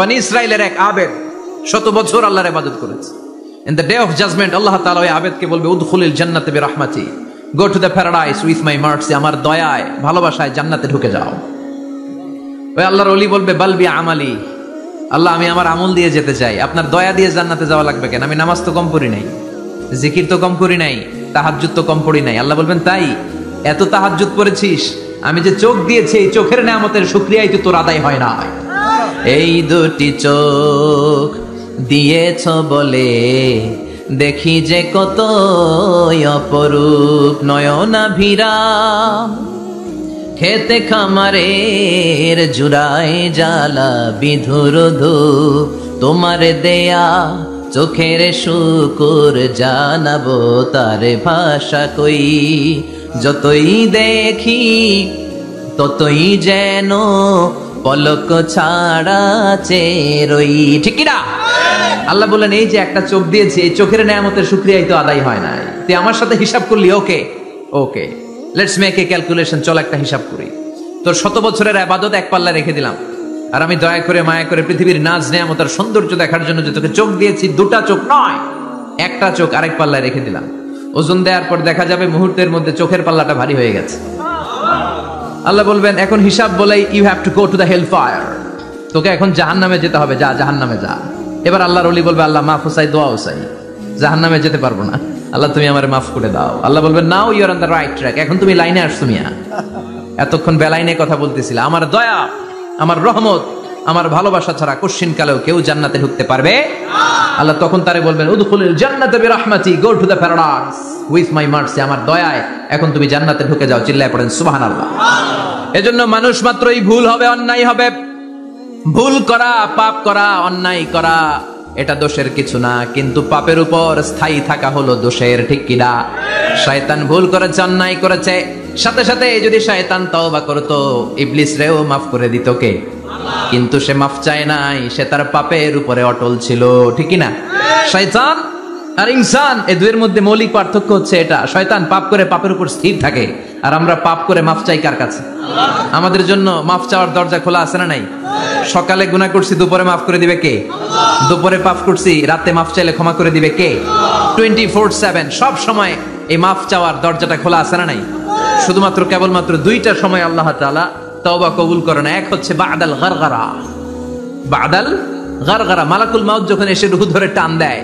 বনি ইসরাইলের এক আবেদ 100 বছর আল্লাহর ইবাদত করেছে। In the day of judgment Allah তাআলা ওই আবেদকে বলবে উদখুলিল জান্নাতে বিরহমাতি, go to the paradise with my mercy, আমার দয়ায় ভালোবাসায় জান্নাতে ঢুকে যাও। ওই আল্লাহর ওলি বলবে বাল বি আমালি, আল্লাহ আমি আমার আমল দিয়ে যেতে চাই, আপনার দয়া দিয়ে জান্নাতে যাওয়া লাগবে কেন? আমি নামাজ তো কম পড়ি নাই, জিকির তো কম করি নাই, তাহাজ্জুদ তো কম পড়ি নাই। আল্লাহ বলবেন তাই? এত তাহাজ্জুদ পড়েছিস, আমি যে চোখ দিয়েছি এই চোখের নেয়ামতের শুকরিয়াই তো তোর আদায় হয় না। এই দুটি চোখ দিয়েছ বলে দেখি যে কত অপরূপ নয়নাভিরা, খেতে খামারের জুড়ায় জ্বালা বিধুর ধূপ, তোমার দেয়া চোখের শুকুর জানাবো তার ভাষা কই, যতই দেখি ততই যেন পলক ছাড়া চেরই। ঠিক কি না? আল্লাহ বলেন এই যে একটা চোখ দিয়েছি, এই চোখের নেয়ামতের শুকরিয়াই তো আদায় হয় নাই। তুই আমার সাথে হিসাব করলি, ওকে ওকে, লেটস মেক এ ক্যালকুলেশন, চল একটা হিসাব করি। তোর 100 বছরের ইবাদত এক পাল্লা রেখে দিলাম, আর আমি দয়া করে মায়া করে পৃথিবীর নাজ নেয়ামতের সৌন্দর্য দেখার জন্য যে তোকে চোখ দিয়েছি, দুটা চোখ নয় একটা চোখ আরেক পাল্লায় রেখে দিলাম। ওজন দেওয়ার পর দেখা যাবে মুহূর্তের মধ্যে চোখের পাল্লাটা ভারী হয়ে গেছে। আল্লাহ বলবেন এখন হিসাব বলেই you have to go to the hell fire, তোকে এখন জাহান্নামে যেতে হবে, যা জাহান্নামে যা। এবার আল্লাহর ওলি বলবে আল্লাহ মাফ চাই, দোয়া চাই, জাহান্নামে যেতে পারবো না, আল্লাহ তুমি আমারে মাফ করে দাও। আল্লাহ বলবেন now you are on the right track, এখন তুমি লাইনে আসছো মিয়া, এতক্ষণ বেলাইনে কথা বলতেছিলে। আমার দয়া, আমার রহমত, আমার ভালোবাসা ছাড়া কোশ্চিন কালেও কেউ জান্নাতে ঢুকতে পারবে না। আল্লাহ তখন তারে বলবেন উদখুলিল জান্নাতে বিরহমাতি, go to the paradise with my mercy, আমার দয়ায় এখন তুমি জান্নাতে ঢুকে যাও। চিল্লায় পড়েন সুবহানাল্লাহ। এজন্য মানুষ মাত্রই ভুল হবে, অন্যায় হবে। ভুল করা, পাপ করা, অন্যায় করা এটা দোষের কিছু না, কিন্তু পাপের উপর স্থায়ী থাকা হলো দোষের। ঠিক কিনা? শয়তান ভুল করেছে, অন্যায় করেছে, সাথে সাথে যদি শয়তান তওবা করতো ইবলিস রেও মাফ করে দিত কে? কিন্তু সে মাফ চায় নাই, সে তার পাপের উপরে অটল ছিল। ঠিক কিনা? শয়তান আর ইনসান এই দুইয়ের মধ্যে মৌলিক পার্থক্য হচ্ছে এটা, শয়তান পাপ করে পাপের উপর স্থির থাকে, আর আমরা পাপ করে মাফ চাই কার কাছে? আমাদের জন্য মাফ চাওয়ার দরজা খোলা আছে না নাই? সকালে গুনাহ করছি, দুপুরে মাফ করে দিবে কে? দুপুরে পাপ করছি, রাতে মাফ চাইলে ক্ষমা করে দিবে কে? 24/7 সব সময় এই মাফ চাওয়ার দরজাটা খোলা আছে না নাই? শুধুমাত্র কেবলমাত্র দুইটা সময় আল্লাহ তাআলা তওবা কবুল করেন। এক হচ্ছে বাদাল গারগারা, বাদাল গারগারা, মালাকুল মাউত যখন এসে রূহ ধরে টান দেয়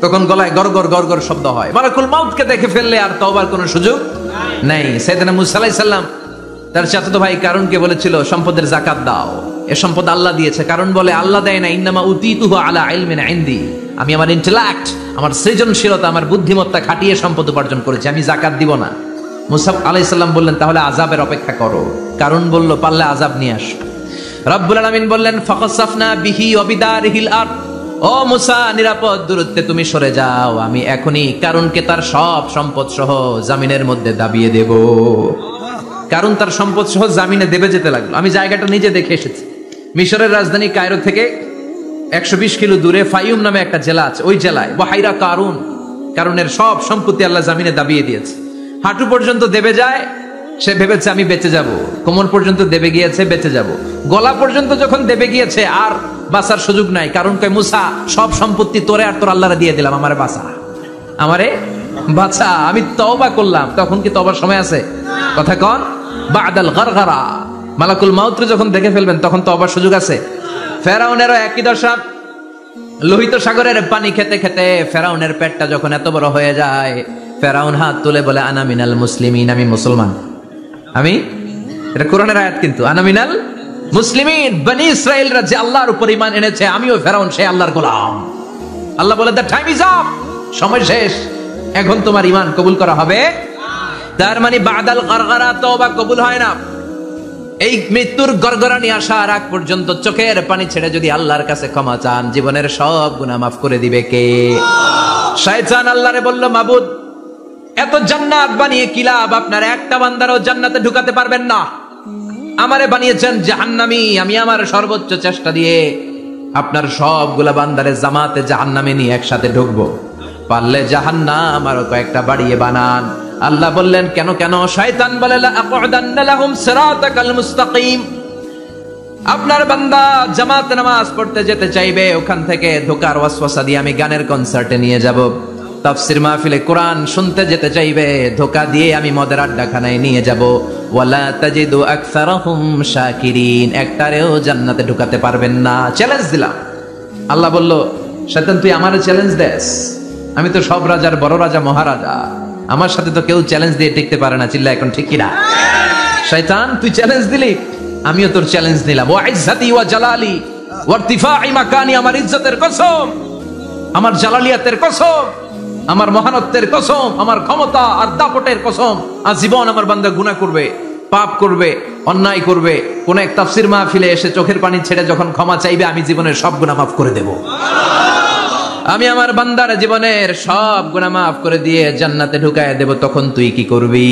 তখন গলায় গরগর গরগর শব্দ হয়। মালাকুল মাউতকে দেখে ফেললে আর তওবার কোনো সুযোগ নাই। সাইয়েদনা মুসা আলাইহিস সালাম তার চাচাতো ভাই কারুনকে বলেছিল সম্পদের যাকাত দাও, এ সম্পদ আল্লাহ দিয়েছে। কারণ বলে আল্লাহ দেয় না, ইন্নামা উতীতুহু আলা ইলমিন ইনদি, আমি আমার ইন্টেলেক্ট, আমার সৃজনশীলতা, আমার বুদ্ধিমত্তা খাটিয়ে সম্পদ উপার্জন করেছি, আমি যাকাত দিব না। মুসা আলাইহিস সালাম বললেন তাহলে আযাবের অপেক্ষা করো। কারণ বলল পারলে আযাব নিয়ে আস। রব্বুল আলামিন বললেন ফাকাসাফনা বিহি ওয়া বিদারিহিল আরদ, ও মুসা নিরাপদ দূরত্বে তুমি সরে যাও, আমি এখনই কারুনকে তার সব সম্পদ সহ জামিনের মধ্যে দাবিয়ে দেব। কারণ তার সম্পদ সহ জামিনে দেবে যেতে লাগলো। আমি জায়গাটা নিজে দেখে এসেছি। মিশরের রাজধানী কায়রো থেকে 120 কিলো দূরে ফাইউম নামে একটা জেলা আছে, ওই জেলায় বাহাইরা কারুন, কারুনের সব সম্পত্তি আল্লাহ জামিনে দাবিয়ে দিয়েছে। হাঁটু পর্যন্ত দেবে যায়, সে ভেবেছে আমি বেঁচে যাব। কোমর পর্যন্ত দেবে গিয়েছে, বেঁচে যাব। গলা পর্যন্ত যখন দেবে গিয়েছে আর বাঁচার সুযোগ নাই। কারণ কয় মুসা সব সম্পত্তি তোরে আর তোর আল্লাহরে দিয়ে দিলাম, আমারে বাঁচা, আমারে বাঁচা, আমি তওবা করলাম। তখন কি তওবার সময় আছে? কথা কন। বাদাল গারগারা, মালাকুল মাউত যখন দেখে ফেলবেন তখন তওবার সুযোগ আছে? ফেরাউনেরও একই দশা। লোহিত সাগরের পানি খেতে খেতে ফেরাউনের পেটটা যখন এত বড় হয়ে যায়, ফেরাউন হাত তুলে বলে আনা মিনাল মুসলিমিন, আমি মুসলমান। আমি, এটা কোরআনের আয়াত কিন্তু, আনা মিনাল মুসলিমিন, বনি ইসরাইলরা যে আল্লাহর উপর ঈমান এনেছে, আমিও ফেরাউন সে আল্লাহর গোলাম। আল্লাহ বলে দ্য টাইম ইজ আপ, সময় শেষ, এখন তোমার ঈমান কবুল করা হবে। তার মানে বাদাল গারগারা তওবা কবুল হয় না। এই মৃত্যুর গরগরানি আসার আগ পর্যন্ত চোখের পানি ছেড়ে যদি আল্লাহর কাছে ক্ষমা চান, জীবনের সব গুনাহ মাফ করে দিবে কে? শয়তান আল্লাহরে বলল মাবুদ এত জান্নাত বানিয়ে কি লাভ, আপনার একটা বান্দারও জান্নাতে ঢুকাতে পারবেন না। আমারে বানিয়েছেন জাহান্নামী, আমি আমার সর্বোচ্চ চেষ্টা দিয়ে আপনার সবগুলা বান্দারে জামাতে জাহান্নামে নিয়ে একসাথে ঢুকবো, পারলে জাহান্নাম আরো কয়েকটা বাড়িয়ে বানান। আল্লাহ বললেন কেন কেন? শয়তান বলে লা আকুদান্না লাহুম সিরাতাকাল মুস্তাকিম, আপনার বান্দা জামাতে নামাজ পড়তে যেতে চাইবে, ওখান থেকে ধোকার ওয়াসওয়াসা দিয়ে আমি গানের কনসার্টে নিয়ে যাব। তাফসির মাহফিলে কোরআন শুনতে যেতে চাইবে, ধোকা দিয়ে আমি মদের আড্ডাখানায় নিয়ে যাব। ওয়ালা তাজিদু আকসারাহুম শাকিরিন, একটারেও জান্নাতে ঢুকাতে পারবেন না। চ্যালেঞ্জ দিলাম। আল্লাহ বলল, শয়তান তুই আমারে চ্যালেঞ্জ দেস? আমি তো সব রাজার বড় রাজা, মহারাজা। আমার সাথে তো কেউ চ্যালেঞ্জ দিয়ে টিকতে পারে না। চিল্লা এখন ঠিক কিনা? শয়তান তুই চ্যালেঞ্জ দিলি, আমিও তোর চ্যালেঞ্জ নিলাম। ওয়া ইজ্জতি ওয়া জালালি ওয়া ইরতিফাই মাকানি, আমার ইজ্জতের কসম, আমার জালালিয়াতের কসম, আমার মহানত্বের কসম, আমার ক্ষমতা আর দাপটের কসম, আজীবন আমার বান্দা গুনাহ করবে, পাপ করবে, অন্যায় করবে, কোন এক তাফসির মাহফিলে এসে চোখের পানি ছেড়ে যখন ক্ষমা চাইবে, আমি জীবনের সব গুনাহ মাফ করে দেব। আমি আমার বান্দার জীবনের সব গুনাহ মাফ করে দিয়ে জান্নাতে ঢুকায় দেব। তখন তুই কি করবি?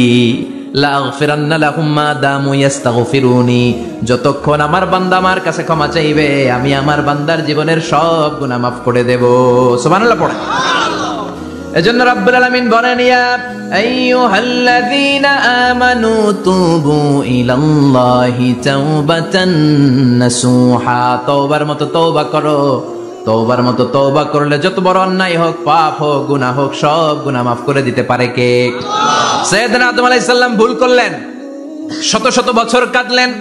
লাগফিরান্না লাহুম মা দামু ইস্তাগফিরুনি, যতক্ষণ আমার বান্দা আমার কাছে ক্ষমা চাইবে, আমি আমার বান্দার জীবনের সব গুনাহ মাফ করে দেব। সুবহানাল্লাহ পড়ে। এজন্য রাব্বুল আলামিন বলেন, ইয়া আইয়ুহাল্লাযীনা আমানু তুবু ইলাল্লাহি তাওবাতান নাসুহা, তওবার মতো তওবা করো। তওবার মতো তওবা করলে যত বড় অন্যায় হোক, পাপ হোক, গুনাহ হোক, সব গুনাহ মাফ করে দিতে পারে কে? সাইয়েদনা আদম আলাইহিস সালাম ভুল করলেন, শত শত বছর কাঁদলেন।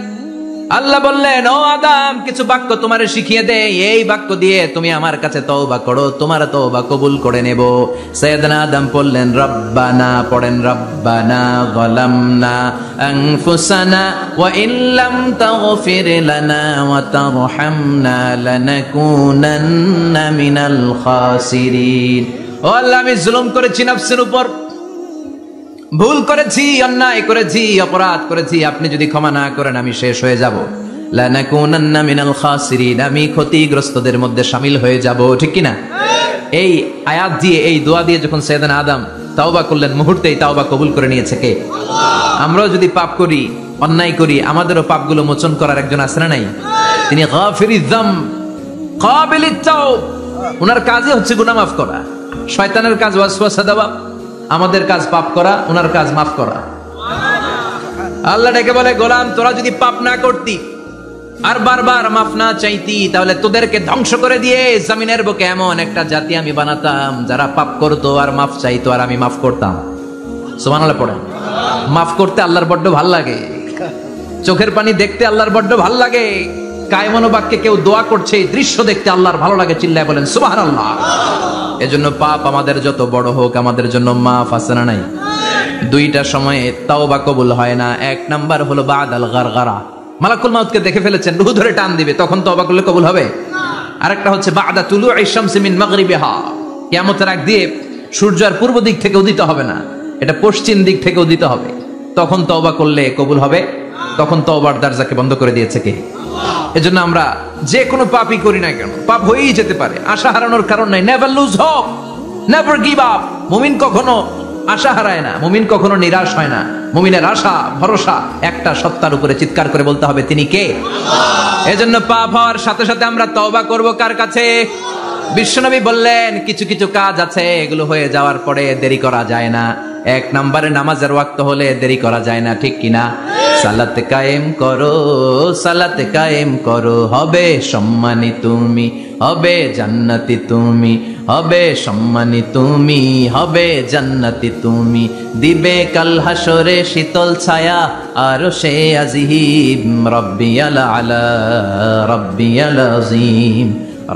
আল্লাহ বললেন, ও আদম, কিছু বাক্য তোমারে শিখিয়ে দেই, এই বাক্য দিয়ে তুমি আমার কাছে তওবা করো, তোমার তওবা কবুল করে নেব। সাইয়েদনা আদম বললেন, রব্বানা, পড়েন, রব্বানা যালামনা আনফুসানা ওয়া ইল্লাম তাগফির লানা ওয়া তারহামনা লানাকুনান্না মিনাল খাসিরিন। ও আল্লাহ, আমি জুলুম করেছি নফসের উপর, ভুল করেছি, অন্যায় করেছি, অপরাধ করেছি। আপনি যদি ক্ষমা না করেন, আমি শেষ হয়ে যাব। লানাকুনান্না মিনাল খাসিরিন, আমি ক্ষতিগ্রস্তদের মধ্যে শামিল হয়ে যাব। ঠিক কি না? এই আয়াত দিয়ে, এই দোয়া দিয়ে যখন সাইয়েদনা আদম তাওবা করলেন, মুহূর্তেই তাওবা কবুল করে নিয়েছে কে? আমরাও যদি পাপ করি, অন্যায় করি, আমাদেরও পাপগুলো মোচন করার একজন আছে না নাই? তিনি গাফিরিয যামব কাবিলিত তাওব, ওনার কাজই হচ্ছে গুনাহ মাফ করা। শয়তানের কাজ ওয়াসওয়াসা দেওয়া, আমাদের কাজ পাপ করা, ওনার কাজ মাফ করা। আল্লাহ ডেকে বলে, গোলাম, তোরা যদি পাপ না করতি আর বারবার মাফ না চাইতি, তাহলে তোদেরকে ধ্বংস করে দিয়ে জমিনের বুকে এমন একটা জাতি আমি বানাতাম যারা পাপ করতো আর মাফ চাইতো, আর আমি মাফ করতাম। সুবহানাল্লাহ পড়েন। মাফ করতে আল্লাহর বড্ড ভাল লাগে, চোখের পানি দেখতে আল্লাহর বড্ড ভাল লাগে, কায়মনো বাক্যে কেউ দোয়া করছে এই দৃশ্য দেখতে আল্লাহর ভালো লাগে। চিল্লায় বলেন সুবহানাল্লাহ। এজন্য পাপ আমাদের যত বড় হোক, আমাদের জন্য মাফ আছে না নাই? দুইটা সময়ে তাওবা কবুল হয় না। এক নাম্বার হলো বাদাল গারগারা, মালাকুল মাউতকে দেখে ফেলেছেন, রূহ ধরে টান দিবে, তখন তওবা করলে কবুল হবে। আরেকটা হচ্ছে বাদা তুলুই শামসি মিন মাগরিবিহা, কিয়ামতের আগ দিয়ে সূর্য আর পূর্ব দিক থেকে উদিত হবে না, এটা পশ্চিম দিক থেকে উদিত হবে, তখন তওবা করলে কবুল হবে। তখন তওবার দরজাকে বন্ধ করে দিয়েছে কে? এজন্য আমরা যে কোনো পাপই করি না কেন, পাপ হয়েই যেতে পারে, আশা হারানোর কারণ নাই। Never lose hope, never give up. মুমিন কখনো আশা হারায় না, মুমিন কখনো নিরাশ হয় না। মুমিনের আশা ভরসা একটা সত্তার উপরে, চিৎকার করে বলতে হবে, তিনি কে? এজন্য পাপ হওয়ার সাথে সাথে আমরা তওবা করব কার কাছে? বিশ্বনবী বললেন, কিছু কিছু কাজ আছে, এগুলো হয়ে যাওয়ার পরে দেরি করা যায় না। এক নম্বরে নামাজের ওয়াক্ত হলে দেরি করা যায় না, ঠিক কিনা? সালাত কায়েম করো, সালাত কায়েম করো, হবে সম্মানী তুমি, হবে জান্নাতি তুমি, হবে সম্মানী তুমি, হবে জান্নাতি তুমি, দিবে কাল হাসরে শীতল ছায়া আরশে আজিম, রব্বিয়াল আলা রব্বিয়াল আযীম,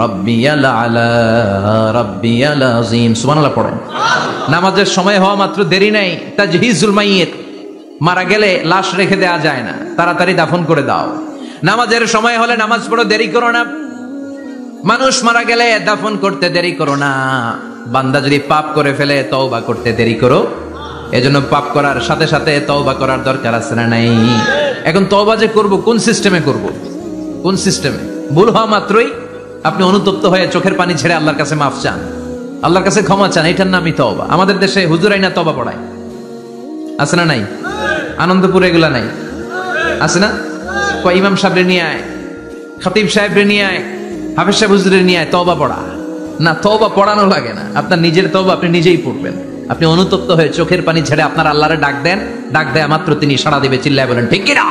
রব্বিয়াল আলা রব্বিয়াল আযীম। সুবহানাল্লাহ পড়েন। নামাজের সময় হওয়া মাত্র দেরি নাই। তাজহিজুল মাইয়িত, মারা গেলে লাশ রেখে দেওয়া যায় না, তাড়াতাড়ি দাফন করে দাও। নামাজের সময় হলে নামাজ পড়ো, দেরি করো না। মানুষ মারা গেলে দাফন করতে দেরি করো না। বান্দা যদি পাপ করে ফেলে, তওবা করতে দেরি করো। এজন্য পাপ করার সাথে সাথে তওবা করার দরকার আছে না নাই? এখন তওবা যে করব, কোন সিস্টেমে করব? কোন সিস্টেমে? ভুল হওয়া মাত্রই আপনি অনুতপ্ত হয়ে চোখের পানি ছেড়ে আল্লাহর কাছে মাফ চান, আল্লাহর কাছে ক্ষমা চান, এটার নামই তওবা। আমাদের দেশে হুজুরাই না তওবা পড়ায়, আছে না নাই? আনন্দপুরে এগুলা নাই, আছে না? কয় ইমাম সাহেবরে নিয়ে আয়, খতিব সাহেবরে নিয়ে আয়, হাফেজ সাহেব হুজুরের নিয়ে আয়, তওবা পড়া। না, তওবা পড়ানো লাগে না, আপনার নিজের তওবা আপনি নিজেই পড়বেন। আপনি অনুতপ্ত হয়ে চোখের পানি ছেড়ে আপনার আল্লাহরে ডাক দেন, ডাক দেয়া মাত্র তিনি সাড়া দিবে। চিল্লায় বলেন ঠিক কিনা?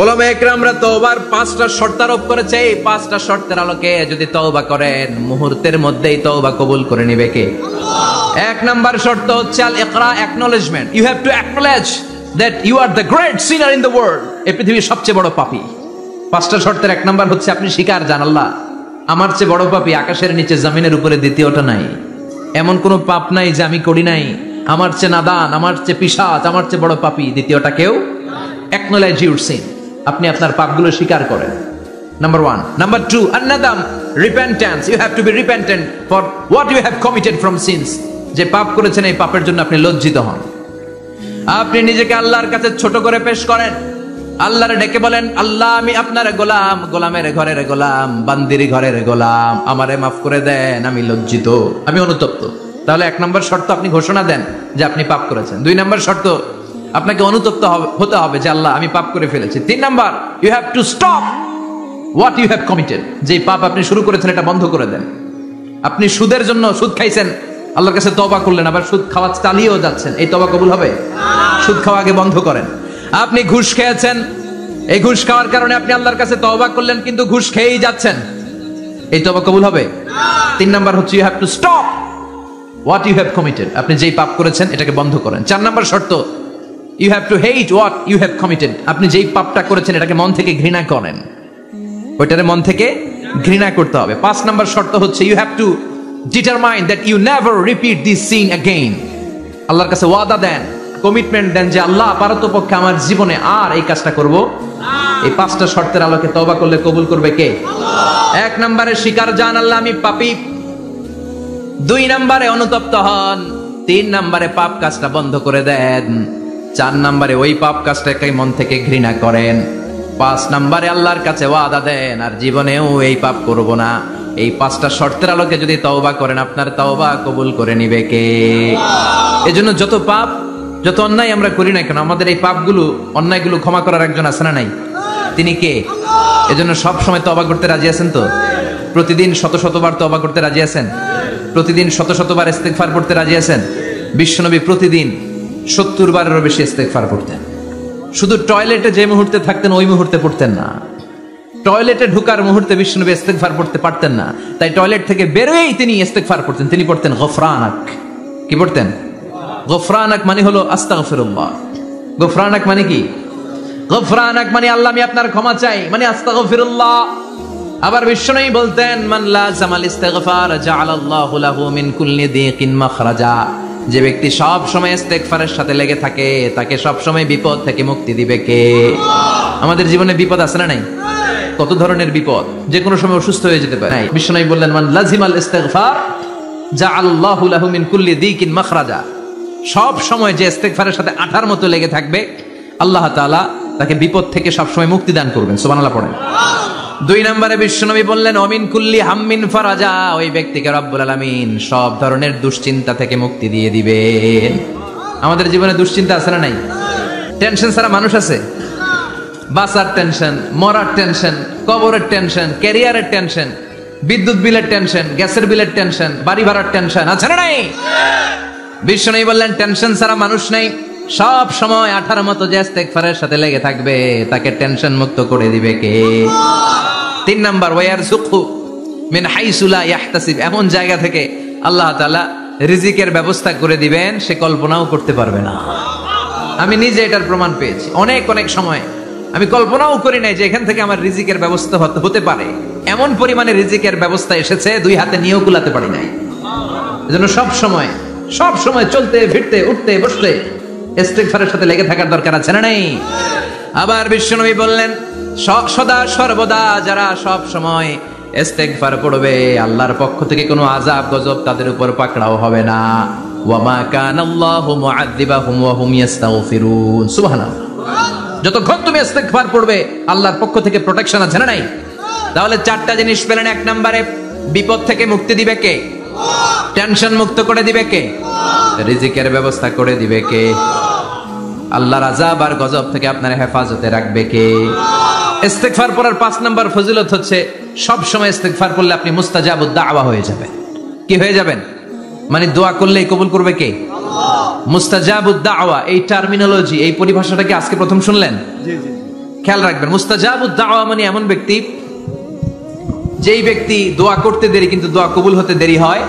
উলামায়ে কেরামরা তওবার 5টা শর্ত আরোপ করেছে। এই 5টা শর্তের আলোকে যদি তওবা করেন মুহূর্তের মধ্যেই তওবা কবুল করে নেবে কে? আল্লাহ। 1 নাম্বার শর্ত হচ্ছে আল ইকরা, acknowledgement. You have to acknowledge that you are the great sinner in the world. এই পৃথিবীর সবচেয়ে বড় পাপী। 5টা শর্তের 1 নাম্বার হচ্ছে আপনি স্বীকার জান আল্লাহ আমার চেয়ে বড় পাপী আকাশের নিচে জমিনের উপরে দ্বিতীয়টা নাই। এমন কোন পাপ নাই যে আমি করি নাই। আমার চেয়ে নাদান, আমার চেয়ে পিশাচ, আমার চেয়ে বড় পাপী দ্বিতীয়টা কেউ। অ্যাকনলেজ ইউর সিন, আপনি আপনার পাপগুলো স্বীকার করেন। নাম্বার 1। নাম্বার 2, আন-নাদাম, repentance. You have to be repentant for what you have committed from sins. যে পাপ করেছেন এই পাপের জন্য আপনি লজ্জিত হন। আপনি নিজেকে আল্লাহর কাছে ছোট করে পেশ করেন, আল্লাহরে ডেকে বলেন আল্লাহ আমি আপনার গোলাম, গোলামের ঘরের গোলাম, বান্দির ঘরের গোলাম, আমারে মাফ করে দেন, আমি লজ্জিত, আমি অনুতপ্ত। তাহলে 1 নম্বর শর্ত আপনি ঘোষণা দেন যে আপনি পাপ করেছেন। 2 নম্বর শর্ত আপনাকে অনুতপ্ত হতে হবে যে আল্লাহ আমি পাপ করে ফেলেছি। 3 number, you have to stop what you have committed. যে পাপ আপনি শুরু করেছেন এটা বন্ধ করে দেন। আপনি সুদের জন্য সুদ খাইছেন, আল্লাহর কাছে তওবা করলেন, আবার সুদ খাওয়া চালিয়েও যাচ্ছেন, এই তওবা কবুল হবে? সুদ খাওয়া আগে বন্ধ করেন। আপনি ঘুষ খেয়েছেন, এই ঘুষ খাওয়ার কারণে আপনি আল্লাহর কাছে তওবা করলেন কিন্তু ঘুষ খেয়েই যাচ্ছেন, এই তওবা কবুল হবে? 3 নাম্বার হচ্ছে you have to stop what you have committed. আপনি যেই পাপ করেছেন এটাকে বন্ধ করেন। 4 নাম্বার শর্ত, you have to hate what you have committed. আপনি যেই পাপটা করেছেন এটাকে মন থেকে ঘৃণা করেন, ওইটারে মন থেকে ঘৃণা করতে হবে। 5 নাম্বার শর্ত হচ্ছে you have to determine that you never repeat this sin again. আল্লাহর কাছে ওয়াদা দেন, কমিটমেন্ট দেন যে আল্লাহ পারতপক্ষে আমার জীবনে আর এই কাজটা করব। এই 5টা শর্তের আলোকে তওবা করলে কবুল করবে কে? আল্লাহ। 1 নম্বরে স্বীকার জান আল্লাহ আমি পাপী। 2 নম্বরে অনুতপ্ত হন। 3 নম্বরে পাপ কাজটা বন্ধ করে দেন। 4 নম্বরে ওই পাপ কাজটাকে মন থেকে ঘৃণা করেন। 5 নম্বরে আল্লাহর কাছে ওয়াদা দেন আর জীবনেও এই পাপ করব না। এই 5টা শর্তের আলোকে যদি তওবা করেন আপনার তওবা কবুল করে নিবে কে? আল্লাহ। এজন্য যত পাপ যত অন্যায় আমরা করি না কেন আমাদের এই পাপগুলো অন্যায়গুলো ক্ষমা করার একজন আছে না নাই? তিনি কে? এজন্য সব সময় তওবা করতে রাজি আছেন তো? প্রতিদিন শত শতবার তওবা করতে রাজি আছেন? প্রতিদিন শত শতবার ইস্তেগফার পড়তে রাজি আছেন? বিশ্বনবী প্রতিদিন 70 বারেরও বেশি ইস্তেগফার পড়তেন। শুধু টয়লেটে যে মুহূর্তে থাকতেন ওই মুহূর্তে পড়তেন না, টয়লেটে ঢোকার মুহূর্তে বিশ্বনবী ইস্তেগফার পড়তে পারতেন না, তাই টয়লেট থেকে বেরোয়েই তিনি ইস্তেগফার পড়তেন। তিনি পড়তেন গফরানাক। কি পড়তেন? গফরানাক মানে হলো আস্তাগফিরুল্লাহ। গফরানাক মানে কি? গফরানাক মানে আল্লাহ আমি আপনার ক্ষমা চাই, মানে আস্তাগফিরুল্লাহ। আবার বিশ্বনবী বলতেন মান লাযামাল ইস্তিগফার জাআলাল্লাহু লাহু মিন কুল্লি দিকিন মাখরাজা। যে ব্যক্তি সব সময় ইস্তেগফারের সাথে লেগে থাকে তাকে সব সময় বিপদ থেকে মুক্তি দিবে কে? আমাদের জীবনে বিপদ আছে না নাই? কত ধরনের বিপদ, যে কোনো সময় অসুস্থ হয়ে যেতে পারে। বিশ্বনবী বললেন মান লাযিমাল ইস্তিগফার জাআলাল্লাহু লাহু মিন কুল্লি দিকিন মাখরাজা। সব সময় যে ইস্তেগফারের সাথে আঠার মতো লেগে থাকবে আল্লাহ তাআলা তাকে বিপদ থেকে সব সময় মুক্তি দান করবেন। সুবহানাল্লাহ পড়েন। 2 নম্বরে বিশ্বনবী বললেন অমিন কুল্লি হাম্মিন ফারাজা। ওই ব্যক্তিকে রব্বুল আলামিন সব ধরনের দুশ্চিন্তা থেকে মুক্তি দিয়ে দিবেন। আমাদের জীবনে দুশ্চিন্তা আছে না নাই? টেনশন ছাড়া মানুষ আছে? বাসার টেনশন, মরার টেনশন, কবরের টেনশন, ক্যারিয়ারের টেনশন, বিদ্যুৎ বিলের টেনশন, গ্যাসের বিলের টেনশন, বাড়ি ভাড়ার টেনশন আছে না নাই? বিশ্বনবী বললেন টেনশন ছাড়া মানুষ নাই। সব সময় আঠার মতো যে ইস্তেগফারের সাথে লেগে থাকবে তাকে টেনশন মুক্ত করে দিবে কে? 3 নাম্বার ওয়ারযুকহু মিন হাইসু লা ইয়াহতাসিব। এমন জায়গা থেকে আল্লাহ তাআলা রিজিকের ব্যবস্থা করে দিবেন সে কল্পনাও করতে পারবে না। আমি নিজে এটার প্রমাণ পেয়েছি। অনেক অনেক সময় আমি কল্পনাও করি নাই যে এখান থেকে আমার রিজিকের ব্যবস্থা হতে পারে। এমন পরিমাণে রিজিকের ব্যবস্থা এসেছে 2 হাতে নিয়েও কুলাতে পারি নাই। এজন্য সব সময় চলতে ফিরতে উঠতে বসতে ইস্তেগফারের সাথে লেগে থাকার দরকার আছে না নাই? আবার বিশ্বনবী বললেন সদা সর্বদা যারা সব সময় ইস্তেগফার পড়বে আল্লাহর পক্ষ থেকে কোনো আযাব গজব তাদের উপর পাকড়াও হবে না। ওয়া মা কানাল্লাহু মুআযযিবাহুম ওয়া হুম ইস্তাগফিরুন। সুবহানাল্লাহ। যতক্ষণ তুমি ইস্তেগফার পড়বে আল্লাহর পক্ষ থেকে প্রোটেকশন আছে না নাই? তাহলে 4টা জিনিস পেলেন। 1 নম্বরে বিপদ থেকে মুক্তি দিবে কে? টেনশন মুক্ত করে দিবে কে? রিজিকের ব্যবস্থা করে দিবে কে? আল্লাহর আযাব আর গজব থেকে আপনার হেফাজতে রাখবে কে? ইস্তেগফার পড়ার 5 নাম্বার ফজিলত হচ্ছে সব সময় ইস্তেগফার পড়লে আপনি মুস্তাজাবুদ দাওয়া হয়ে যাবেন। কি হয়ে যাবেন? মানে দোয়া করলেই কবুল করবে কে? আল্লাহ। মুস্তাজাবুদ দাওয়া এই টার্মিনোলজি এই পরিভাষাটা কি আজকে প্রথম শুনলেন? জি জি। খেয়াল রাখবেন, মুস্তাজাবুদ দাওয়া মানে এমন ব্যক্তি, যেই ব্যক্তি দোয়া করতে দেরি কিন্তু দোয়া কবুল হতে দেরি হয়।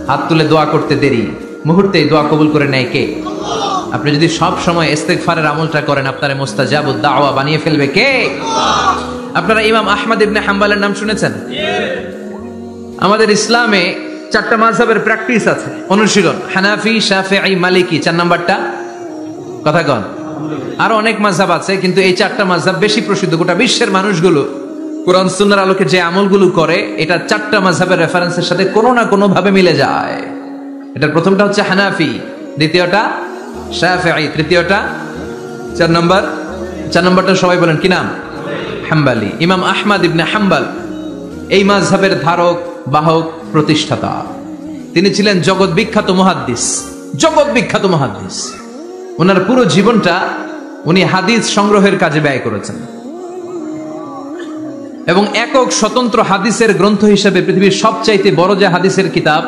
হাত তুলে দোয়া করতে দেরি, মুহূর্তেই দোয়া কবুল করে নেয় কে? আপনি যদি সব সময় ইস্তেগফারের আমলটা করেন, আপনারে মুস্তাজাবুদ দাওয়া বানিয়ে ফেলবে কে? আপনারা ইমাম আহমদ ইবনে হাম্বলের নাম শুনেছেন? আমাদের ইসলামে 4টা মাযহাবের প্র্যাকটিস আছে, অনুশীলন। হানাফি, শাফিঈ, মালিকি, 4 নাম্বারটা কথা কন। আরো অনেক মাযহাব আছে, কিন্তু এই 4টা মাযহাব বেশি প্রসিদ্ধ। গোটা বিশ্বের মানুষগুলো কোরআন সুন্নাহর আলোকে যে আমলগুলো করে, এটা 4টা মাযহাবের রেফারেন্সের সাথে কোনো না কোনো ভাবে মিলে যায়। এটার প্রথমটা হচ্ছে হানাফি, দ্বিতীয়টা শাফিঈ, তৃতীয়টা 4 নম্বরটা সবাই বলেন কি নাম? হাম্বলি। ইমাম আহমদ ইবনে হাম্বল এই মাযহাবের ধারক, বাহক, প্রতিষ্ঠাতা। তিনি ছিলেন জগৎ বিখ্যাত মুহাদ্দিস। ওনার পুরো জীবনটা উনি হাদিস সংগ্রহের কাজে ব্যয় করেছেন, এবং একক স্বতন্ত্র হাদিসের গ্রন্থ হিসেবে পৃথিবীর সবচাইতে বড় যে হাদিসের কিতাব,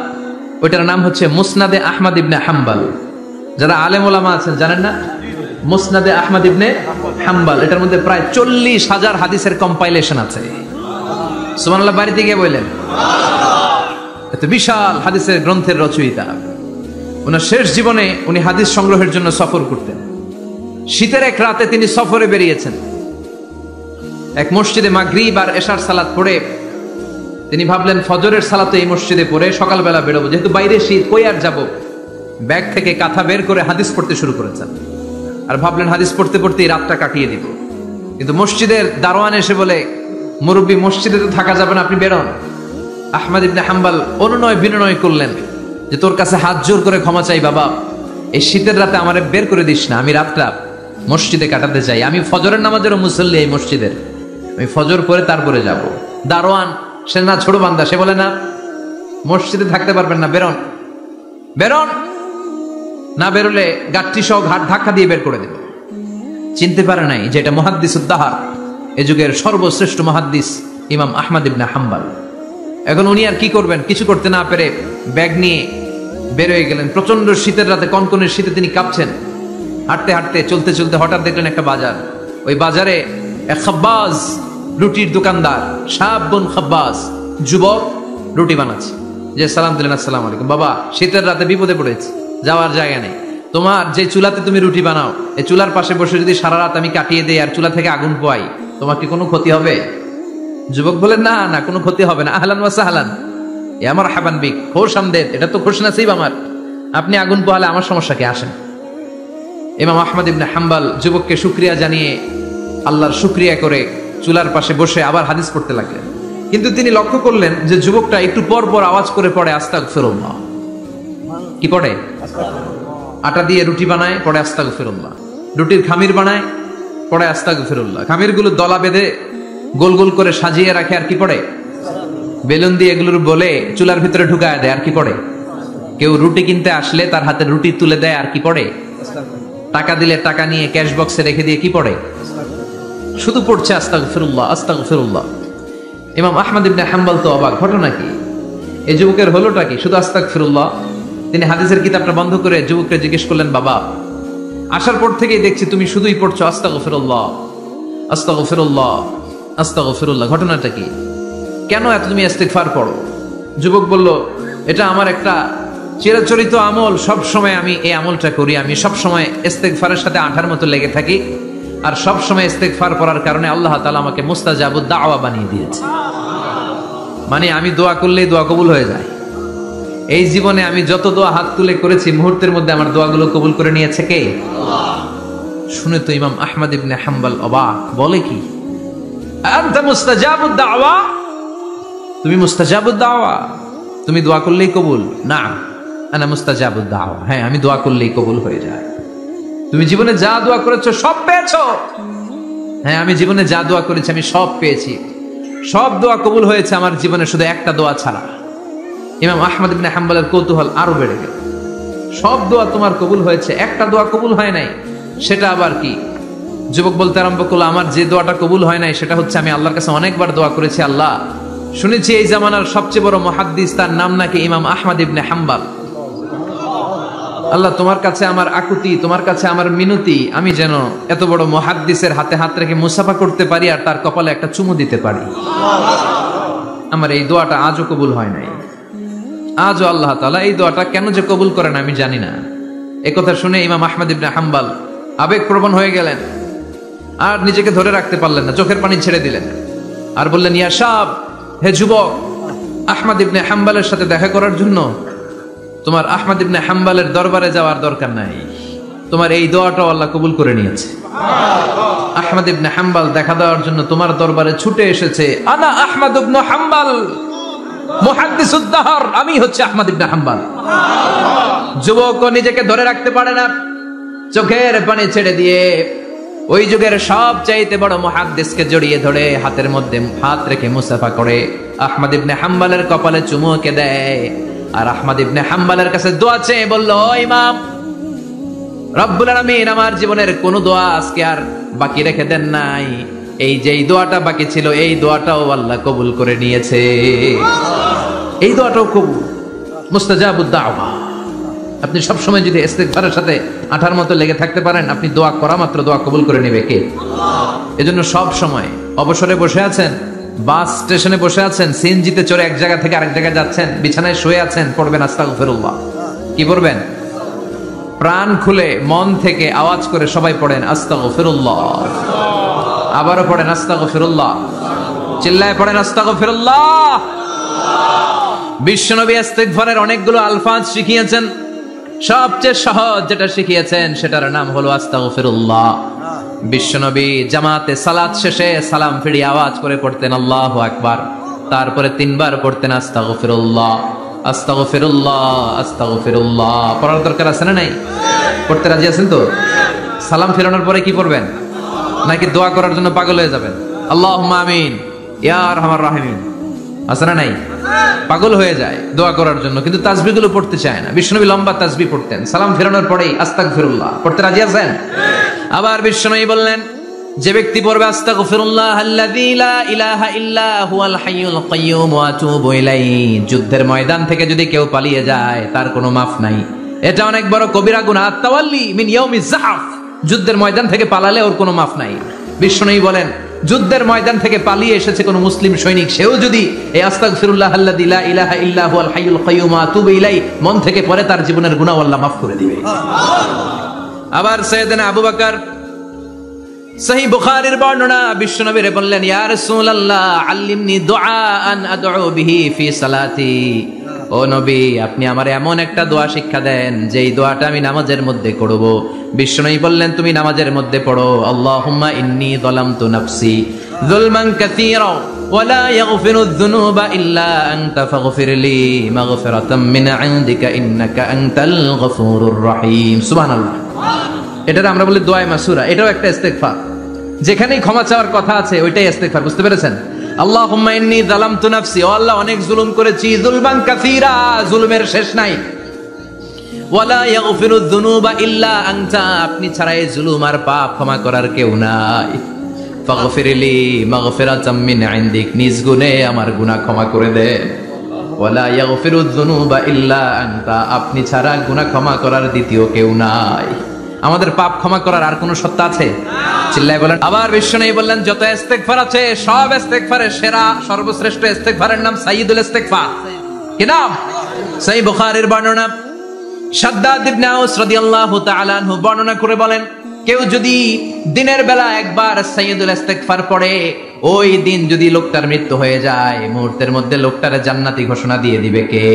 ওইটার নাম হচ্ছে মুসনাদে আহমদ ইবনে হাম্বল। যারা আলেম ওলামা আছেন জানেন না? মুসনাদে আহমদ ইবনে হাম্বল, এটার মধ্যে প্রায় 40,000 হাদিসের কম্পাইলেশন আছে। সুবহানাল্লাহ, বাড়িতে গিয়ে বললেন, এত বিশাল হাদিসের গ্রন্থের রচয়িতা। ওনার শেষ জীবনে উনি হাদিস সংগ্রহের জন্য সফর করতেন। শীতের এক রাতে তিনি সফরে বেরিয়েছেন। এক মসজিদে মাগরিব আর এশার সালাত পড়ে তিনি ভাবলেন ফজরের সালাতে এই মসজিদে পড়ে সকালবেলা বেরোবো, যেহেতু বাইরে শীত, কই আর যাবো। ব্যাগ থেকে কাঁথা বের করে হাদিস পড়তে শুরু করেছেন, আর ভাবলেন হাদিস পড়তে পড়তে রাতটা কাটিয়ে দিব। কিন্তু মসজিদের দারোয়ান এসে বলে, মুরব্বী, মসজিদে তো থাকা যাবে না, আপনি বেরোন। আহমদ ইবনে হাম্বল অনুনয় বিনয় করলেন যে তোর কাছে হাত জোর করে ক্ষমা চাই বাবা, এই শীতের রাতে আমারে বের করে দিস না, আমি রাতটা মসজিদে কাটাতে চাই। আমি ফজরের নামাজেরও মুসল্লি এই মসজিদের, আমি ফজর পরে তারপরে যাব। দারোয়ান সে না ছোট বান্দা, সে বলে না, মসজিদে থাকতে পারবেন না, বেরোন। না বেরোলে গাঠটি সহ ঘাট ধাক্কা দিয়ে বের করে দেব। চিনতে পারে নাই যে এটা মুহাদ্দিসুদ দাহর, এ যুগের সর্বশ্রেষ্ঠ মুহাদ্দিস ইমাম আহমদ ইবনে হাম্বল। এখন উনি আর কি করবেন, কিছু করতে না পেরে ব্যাগ নিয়ে বের হয়ে গেলেন। প্রচন্ড শীতের রাতে, কনকনের শীতে তিনি কাঁপছেন। হাঁটতে হাঁটতে চলতে চলতে হঠাৎ দেখলেন একটা বাজার। ওই বাজারে এক খাব্বাজ, রুটির দোকানদার, শাবুন খাব্বাজ, যুবক রুটি বানাচ্ছে। যে সালাম দিলেন, আসসালামু আলাইকুম। বাবা, শীতের রাতে বিপদে পড়েছি, যাওয়ার জায়গা নেই। তোমার যে চুলাতে তুমি রুটি বানাও, এই চুলার পাশে বসে যদি সারা রাত আমি কাটিয়ে দেই আর চুলা থেকে আগুন পোয়াই, তোমার কি কোনো ক্ষতি হবে? যুবক বলেন, না না, কোনো ক্ষতি হবে না। আহলান ওয়া সাহলান, এ আমার হাবান বিক, খোশ আমদেদ, এটা তো খুশ নসিব আমার। আপনি আগুন পোহালে আমার সমস্যা কি? আসেন। ইমাম আহমদ ইবনে হাম্বল যুবককে শুকরিয়া জানিয়ে, আল্লাহর শুকরিয়া করে চুলার পাশে বসে আবার হাদিস পড়তে লাগলেন। কিন্তু তিনি লক্ষ্য করলেন যে যুবকটা একটু পর পর আওয়াজ করে পড়ে আস্তাগফিরুল্লাহ। কি পড়ে? আটা দিয়ে রুটি বানায়, পড়ে আস্তাগফিরুল্লাহ। রুটির খামির বানায়, পড়ে আস্তাগফিরুল্লাহ। খামিরগুলো দলা বেঁধে গোল গোল করে সাজিয়ে রাখে, আর কি পড়ে? বেলুন দিয়ে এগুলোর বলে চুলার ভিতরে ঢুকায় দেয়, আর কি পড়ে? কেউ রুটি কিনতে আসলে তার হাতে রুটি তুলে দেয়, আর কি পড়ে? টাকা দিলে টাকা নিয়ে ক্যাশ বক্সে রেখে দিয়ে কি পড়ে? শুধু পড়ছে আস্তাগফিরুল্লাহ, আস্তাগফিরুল্লাহ। ইমাম আহমদ ইবনে হাম্বল তো অবাক, ঘটনা কি? এই যুবকের হলোটা কি? শুধু আস্তাগফিরুল্লাহ। তিনি হাদিসের কিতাবটা বন্ধ করে যুবককে জিজ্ঞেস করলেন, বাবা, আসার পর থেকেই দেখছি তুমি শুধুই পড়ছো আস্তাগফিরুল্লাহ, আস্তাগফিরুল্লাহ, আস্তাগফিরুল্লাহ। ঘটনাটা কি? কেন এত তুমি ইস্তিগফার পড়ো? যুবক বলল, এটা আমার একটা চিরাচরিত আমল, সব সময় আমি এই আমলটা করি। আমি সব সময় ইস্তিগফারের সাথে আঠার মতো লেগে থাকি, আর সব সময় ইস্তিগফার করার কারণে আল্লাহ তাআলা আমাকে মুস্তাজাবুদ দাওয়া বানিয়ে দিয়েছে। মানে আমি দোয়া করলেই দোয়া কবুল হয়ে যায়। এই জীবনে আমি যত দোয়া হাত তুলে করেছি, মুহূর্তের মধ্যে আমার দোয়াগুলো কবুল করে নিয়েছে কে? আল্লাহ। শুনে তো ইমাম আহমদ ইবনে হাম্বল অবাক, বলে কি, আনতা মুস্তাজাবুদ দাওয়া? তুমি মুস্তাজাবুদ দাওয়া? তুমি দোয়া করলেই কবুল? না, আনা মুস্তাজাবুদ দাওয়া। হ্যাঁ, আমি দোয়া করলেই কবুল হয়ে যায়। তুমি জীবনে যা দোয়া করেছো সব পেয়েছো? হ্যাঁ, আমি জীবনে যা দোয়া করেছি আমি সব পেয়েছি। সব দোয়া কবুল হয়েছে আমার জীবনে, শুধু একটা দোয়া ছাড়া। ইমাম আহমদ ইবনে হাম্বলের কৌতূহল আরো বেড়ে গেল। সব দোয়া তোমার কবুল হয়েছে, একটা দোয়া কবুল হয় নাই, সেটা আবার কি? যুবক বলতে আরম্ভ করলো, আমার যে দোয়াটা কবুল হয় নাই সেটা হচ্ছে আমি আল্লাহর কাছে অনেকবার দোয়া করেছি, আল্লাহ, শুনেছি এই জামানার সবচেয়ে বড় মুহাদ্দিস, তার নাম নাকি ইমাম আহমদ ইবনে হাম্বল। আল্লাহ তোমার কাছে আমার আকুতি, তোমার কাছে আমার মিনতি, আমি যেন এত বড় মুহাদ্দিসের হাতে হাত রেখে মুসাফা করতে পারি আর তার কপালে একটা চুমু দিতে পারি। আমার এই দোয়াটা আজও কবুল হয় নাই। আজও আল্লাহ তাআলা এই দোয়াটা কেন যে কবুল করেন আমি জানি না। একথা শুনে ইমাম আহমদ ইবনে হাম্বল আবেগপ্রবণ হয়ে গেলেন, আর নিজেকে ধরে রাখতে পারলেন না, চোখের পানি ছেড়ে দিলেন আর বললেন, ইয়া শাব, হে যুবক, আহমদ ইবনে হাম্বলের সাথে দেখা করার জন্য তোমার আহমদ ইবনে হাম্বলের দরবারে যাওয়ার দরকার নাই, তোমার এই দোয়াটাও আল্লাহ কবুল করে নিয়েছে। আহমদ ইবনে হাম্বল দেখা দেওয়ার জন্য তোমার দরবারে ছুটে এসেছে। আনা আহমদ ইবনে হাম্বল মুহাদ্দিসুদ দাহর, আমি হচ্ছে আহমদ ইবনে হাম্বল। যুবক নিজেকে ধরে রাখতে পারে না, চোখের পানি ছেড়ে দিয়ে ওই যুগের সবচাইতে বড় মুহাদ্দিসকে জড়িয়ে ধরে হাতের মধ্যে হাত রেখে মুসাফা করে আহমদ ইবনে হাম্বলের কপালে চুমুকে দেয় আর আহমদ ইবনে হাম্বলের কাছে দোয়া চেয়ে বলল, ও ইমাম, রব্বুল আলামিন আমার জীবনের কোন দোয়া আজকে আর বাকি রেখে দেন নাই, এই যে এই দোয়াটা বাকি ছিল এই দোয়াটাও আল্লাহ কবুল করে নিয়েছে। এই দোয়াটাও কবুল, মুস্তাজাবুদ দাওয়া। আপনি সবসময় যদি ইস্তিগফারের সাথে আঠার মতো লেগে থাকতে পারেন, আপনি দোয়া করা মাত্র দোয়া কবুল করে নেবে কে? এজন্য সব সময় অবসরে বসে আছেন, বাস স্টেশনে বসে আছেন, সিএনজিতে চড়ে এক জায়গা থেকে আরেক জায়গায় যাচ্ছেন, বিছানায় শুয়ে আছেন, পড়বেন আস্তাগফিরুল্লাহ। কি পড়বেন? প্রাণ খুলে মন থেকে আওয়াজ করে সবাই পড়েন আস্তাগফিরুল্লাহ। আবারও পড়েন আস্তাগফিরুল্লাহ, চিল্লায় পড়েন আস্তাগফিরুল্লাহ। বিশ্বনবী ইস্তিগফারের অনেকগুলো আলফাজ শিখিয়েছেন, সবচেয়ে সহজ যেটা শিখিয়েছেন সেটার নাম হলো আস্তাগফিরুল্লাহ। বিশ্বনবী জামাতে সালাত শেষে সালাম ফিরিয়ে আওয়াজ করে পড়তেন আল্লাহু আকবার, তারপরে 3 বার পড়তেন আস্তাগফিরুল্লাহ, আস্তাগফিরুল্লাহ, আস্তাগফিরুল্লাহ। পড়ার দরকার আছে না নাই? পড়তে রাজি আছেন তো? সালাম ফেরানোর পরে কি পড়বেন? নাকি দোয়া করার জন্য পাগল হয়ে যাবেন? আল্লাহুম্মা আমিন ইয়া আরহামার রাহিমিন, আছে না নাই? পাগল হয়ে যায় দোয়া করার জন্য, কিন্তু তাসবিহগুলো পড়তে চায় না। বিশ্বনবী লম্বা তাসবিহ পড়তেন, সালাম ফেরানোর পরেই আস্তাগফিরুল্লাহ। পড়তে রাজি আছেন? আবার বিশ্বনবী বললেন, যে ব্যক্তি পড়বে আস্তাগফিরুল্লাহ আল্লাযী লা ইলাহা ইল্লা হুয়াল হাইয়ুল কাইয়্যুম ওয়া আতুবু ইলাইহি, যুদ্ধের ময়দান থেকে যদি কেউ পালিয়ে যায় তার কোনো মাফ নাই। এটা অনেক বড় কবিরা গুনাহ। আত-তাওয়াল্লি মিন ইয়াউমিজ যাহফ, যুদ্ধের ময়দান থেকে পালালে ওর কোনো মাফ নাই। বিশ্বনবী বলেন, যুদ্ধের ময়দান থেকে পালিয়ে এসেছে কোন মুসলিম সৈনিক, সেও যদি এই আস্তাগফিরুল্লাহ আল্লাযী লা ইলাহা ইল্লা হুয়াল হাইয়ুল কাইয়্যুম ওয়া আতুবু ইলাইহি মন থেকে পড়ে, তার জীবনের গুনাহ আল্লাহ মাফ করে দিবে। আবার সাইয়েদনা আবু বকর, সহিহ বুখারীর বর্ণনা, বিশ্বনবী বললেন, ইয়া রাসূলুল্লাহ আল্লিমনি দুআআন আদউ বিহি ফি সালাতি, ও নবী আপনি আমার এমন একটা দোয়া শিক্ষা দেন যেই দোয়াটা আমি নামাজের মধ্যে করব। বিশ্বনবী বললেন, তুমি নামাজের মধ্যে পড়ো, আল্লাহুম্মা ইন্নী যালামতু নাফসি যুলমান কাসীরা ওয়া লা ইয়াগফিরুয যুনুবা ইল্লা আনতা ফাগফিরলি মাগফিরাতাম মিন ইনদিকা ইন্নাকা আনতাল গফুরুর রহিম। সুবহানাল্লাহ। এটার আমরা বলি দোয়া মাসুরা, এটাও একটা ইস্তিগফার। যেখানেই ক্ষমা চাওয়ার কথা আছে ওইটাই ইস্তিগফার, বুঝতে পেরেছেন? আল্লাহুম্মা ইন্নী যালামতু নাফসি, ও আল্লাহ অনেক জুলুম করেছি, যুলমান কাসীরা, জুলুমের শেষ নাই, ওয়া লা ইয়াগফিরুয যুনুবা ইল্লা আনতা, আপনি ছাড়া এই জুলুম আর পাপ ক্ষমা করার কেউ নাই, ফাগফিরলি মাগফিরাতাম মিন ইনদিক, নিজ গুণে আমার গুনাহ ক্ষমা করে দে, ওয়া লা ইয়াগফিরুয যুনুবা ইল্লা আনতা, আপনি ছাড়া গুনাহ ক্ষমা করার দ্বিতীয় কেউ নাই। আমাদের পাপ ক্ষমা করার আর কোন সত্তা আছে? চিল্লায় বলেন। আবার বিশ্বনবী বললেন, যত ইস্তিগফার আছে সব ইস্তিগফারের সেরা সর্বশ্রেষ্ঠ ইস্তিগফারের নাম সাইয়্যিদুল ইস্তিগফার। কি নাম? সহিহ বুখারীর বর্ণনা, শাদ্দাদ ইবনে আউস রাদিয়াল্লাহু তাআলা আনহু বর্ণনা করে বলেন, কেউ যদি দিনের বেলা একবার সাইয়্যিদুল ইস্তিগফার পড়ে, ওই দিন যদি লোকটার মৃত্যু হয়ে যায়, মুহূর্তের মধ্যে লোকটার জান্নাতি ঘোষণা দিয়ে দিবে কে?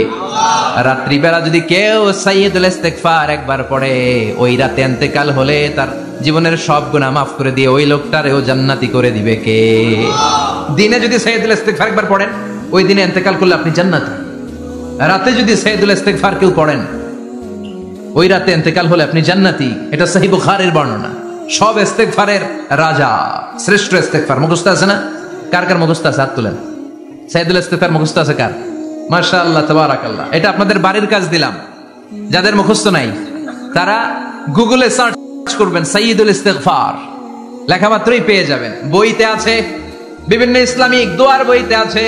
রাত্রি বেলা যদি কেউ সাইয়্যিদুল ইস্তিগফার একবার পড়ে, ওই রাতে ইন্তেকাল হলে তার জীবনের সব গুনাহ মাফ করে দিয়ে ওই লোকটারেও জান্নাতি করে দিবে কে? দিনে যদি সাইয়্যিদুল ইস্তিগফার একবার পড়েন, ওই দিনে ইন্তেকাল করলে আপনি জান্নাতি। রাতে যদি সাইয়্যিদুল ইস্তিগফার কেউ পড়েন, ওই রাতে ইন্তেকাল হলে আপনি জান্নাতি। এটা সহিহ বুখারীর বর্ণনা। সব ইস্তিগফারের রাজা, শ্রেষ্ঠ ইস্তিগফার। মুখস্থ আছে না? কার কার মুখস্থ আছে? হাত তুলেন। সাইয়্যিদুল ইস্তিগফার মুখস্থ আছে কার? মাশাআল্লাহ, তাবারাকাল্লাহ। এটা আপনাদের বাড়ির কাজ দিলাম। যাদের মুখস্থ নাই তারা গুগলে সার্চ করবেন সাইয়্যিদুল ইস্তিগফার, লেখা মাত্রই পেয়ে যাবেন। বইতে আছে, বিভিন্ন ইসলামিক দোয়ার বইতে আছে,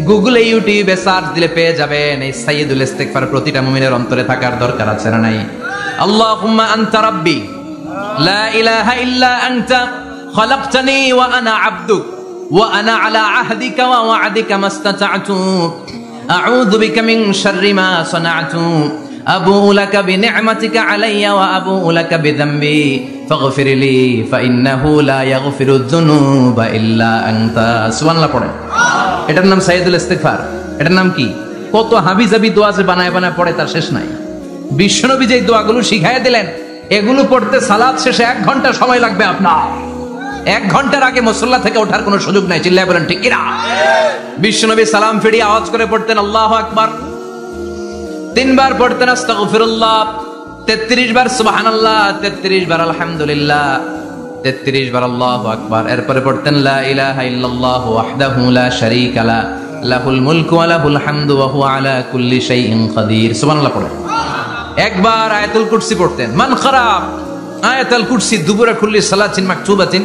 গুগলে ইউটিউবে সার্চ দিলে পেয়ে যাবেন। এই সাইয়্যিদুল ইস্তিগফার প্রতিটা মুমিনের অন্তরে থাকার দরকার আছে না নাই? আল্লাহুম্মা আনতা রাব্বি লা ইলাহা ইল্লা আনতা খালাকতানি ওয়া আনা আবদুক ওয়া আনা আলা আহদিকা ওয়া ওয়া'দিকা মাস্তাতা'তু আউযু বিকা মিন শাররি মা সানা'তু আবুউ লাকা বিনি'মাতিকা আলাইয়া ওয়া আবুউ লাকা বিযামবি ফাগফির লি ফাইন্নাহু লা ইয়াগফিরু যুনুবা ইল্লা আনতা। সুবহানাল্লাহ পড়েন। এটার নাম সাইয়্যিদুল ইস্তিগফার। এটার নাম কি? কত হাবিজাবি দোয়া যে বানায় বানায় পড়ে তার শেষ নাই। বিশ্বনবী যে দোয়াগুলো শিখাইয়া দিলেন এগুলো পড়তে সালাত শেষে 1 ঘন্টা সময় লাগবে আপনার। 1 ঘন্টার আগে মুসল্লা থেকে ওঠার কোনো সুযোগ নাই। চিল্লায় বলেন ঠিক কিনা? বিশ্বনবী সালাম ফিরিয়ে আওয়াজ করে পড়তেন আল্লাহু আকবার, 3 বার পড়তেন আস্তাগফিরুল্লাহ, 33 বার সুবহানাল্লাহ, 33 বার আলহামদুলিল্লাহ, 33 বার আল্লাহু আকবার। এরপরে পড়তেন লা ইলাহা ইল্লাল্লাহু ওয়াহদাহু লা শারীকা লা লাহুল মুলকু ওয়া লাহুল হামদু ওয়া হুয়া আলা কুল্লি শাইইন কাদির। সুবহানাল্লাহ পড়েন। একবার আয়াতুল কুরসি পড়তেন। মান খারাপ আয়াতুল কুরসি দুবুরা কুল্লি সালাতিন মাকতুবাতিন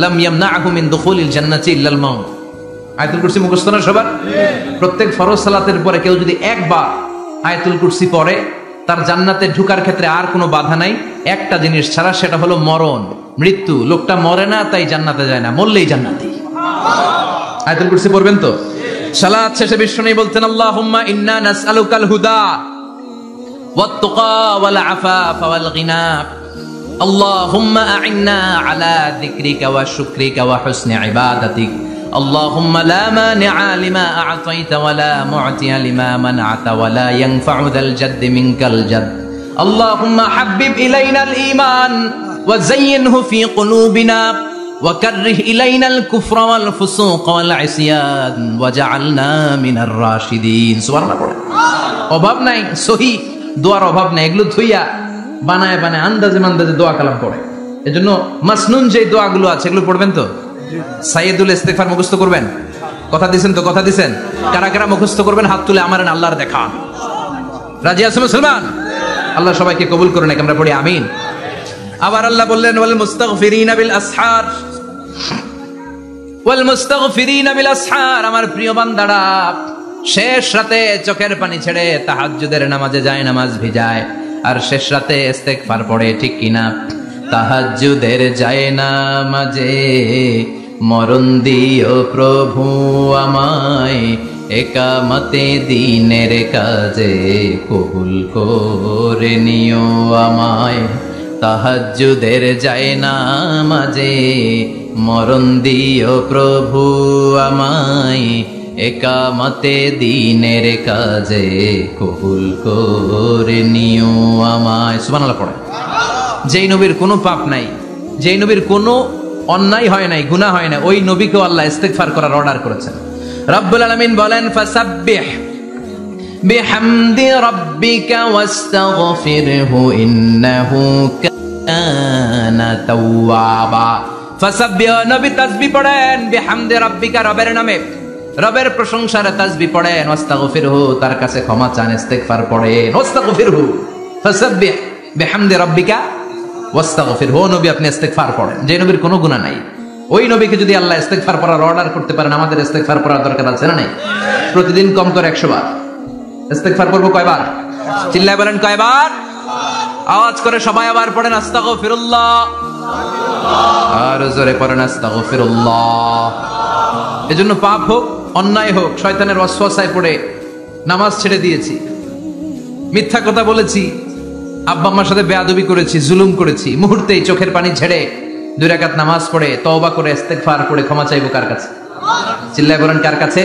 লাম ইয়ামনাহু মিন দুখুলিল জান্নাতি ইল্লাল মাউত। আয়াতুল কুরসি মুখস্থ না সবার? প্রত্যেক ফরজ সালাতের পরে কেউ যদি একবার আয়াতুল কুরসি পড়ে তার জান্নাতে ঢোকার ক্ষেত্রে আর কোনো বাধা নাই, একটা জিনিস ছাড়া, সেটা হলো মরণ, মৃত্যু। লোকটা মরে না তাই জান্নাতে যায় না, মরলেই জান্নাতি। আয়াতুল কুরসি পড়বেন তো? সালাত শেষে বিশ্বনবী বলতেন আল্লাহুম্মা ইন্না নাসআলুকাল হুদা ওয়াত তুকা ওয়াল আফাফা ওয়াল গিনা আল্লাহুম্মা আ'inna আলা যিকরিকা ওয়া শুকরিকা ওয়া হুসনি ইবাদাতিক আল্লাহুম্মা লা মানিআ লিমা আ'তাইতা ওয়া লা মু'তিয়া লিমা মানআতা ওয়া লা ইয়ানফা'ু যাল জাদ্দি মিনকাল জাদ আল্লাহুম্মা হাব্বিব ইলাইনাল ঈমান ওয়া যায়্যিনহু ফি কুলুবিনা وكره إلينا الكفر والفسوق والعصيان وجعلنا من الراشدين। সুবহানাল্লাহ পড়ে। অভাব নাই, সহি দোয়ার অভাব নাই। এগুলো ধুইয়া বানায় বানায় আন্দাজে মান্দাজে দোয়া কালাম পড়ে। এজন্য মাসনুন যে দোয়াগুলো আছে এগুলো পড়বেন তো? সাইয়্যিদুল ইস্তিগফার মুখস্থ করবেন? কথা দিবেন তো? কথা দিবেন? কারা কারা মুখস্থ করবেন হাত তুলে আমারে আল্লাহর দেখা। রাজি আছেন মুসলমান? আল্লাহ সবাইকে কবুল করুন। আমরা পড়ি আমিন। আবার আল্লাহ বললেন ওয়াল মুস্তাগফিরিনা বিল আসহার, ওয়াল মুস্তাগফিরিনা বিল আসহার। আমার প্রিয় বান্দারা শেষ রাতে চোখের পানি ছেড়ে তাহাজ্জুদের নামাজে যায়, নামাজ ভিজায়, আর শেষ রাতে ইস্তিগফার পড়ে, ঠিক কিনা? তাহাজ্জুদের যায় নামাজে মরণ দিও প্রভু আমায়, একামতে দিনের কাজে কবুল করে নিও আমায়। তাহাজ্জুদের যায় নামাজে মরণ দিও প্রভু আমায়, একামতে দিনের কাজে কবুল করে নিও আমায়। সুবহানাল্লাহ পড়ে। যেই নবীর কোনো পাপ নাই, যেই নবীর কোনো অন্যায় হয় নাই, গুনাহ হয় না, ওই নবীকেও আল্লাহ ইস্তিগফার করার অর্ডার করেছেন। রব্বুল আলামিন বলেন ফাসাব্বিহ বিহামদি রাব্বিকা ওয়াস্তাগফিরহু ইন্নাহু কানা তাওয়াবা। ফাসাব্বিহ, নবী তাসবিহ পড়েন, বিহামদি রাব্বিকা, রবের নামে, রবের প্রশংসার তাসবিহ পড়েন, ওয়াস্তাগফিরহু, তার কাছে ক্ষমা চান, ইস্তিগফার পড়েন। ওয়াস্তাগফিরহু, ফাসাব্বিহ বিহামদি রাব্বিকা ওয়াস্তাগফিরহু। নবী আপনি ইস্তিগফার পড়েন। যে নবীর কোনো গুনাহ নাই, ওই নবীকে যদি আল্লাহ ইস্তিগফার পড়ার অর্ডার করতে পারেন, আমাদের ইস্তিগফার পড়ার দরকার আছে না নাই? প্রতিদিন কম করে 100 বার ইস্তিগফার করব। কয়বার? চিল্লায় বলেন কয়বার? আওয়াজ করে সবাই আবার পড়েন আস্তাগফিরুল্লাহ, আর জোরে পড়েন আস্তাগফিরুল্লাহ। এজন্য পাপ হোক, অন্যায় হোক, শয়তানের ওয়াসওয়াসায় পড়ে নামাজ ছেড়ে দিয়েছি, মিথ্যা কথা বলেছি, আব্বা আম্মার সাথে বেয়াদবি করেছি, জুলুম করেছি, মুহূর্তেই চোখের পানি ছেড়ে 2 রাকাত নামাজ পড়ে তওবা করে ইস্তিগফার করে ক্ষমা চাইবো কার কাছে? চিল্লায় বলেন কার কাছে?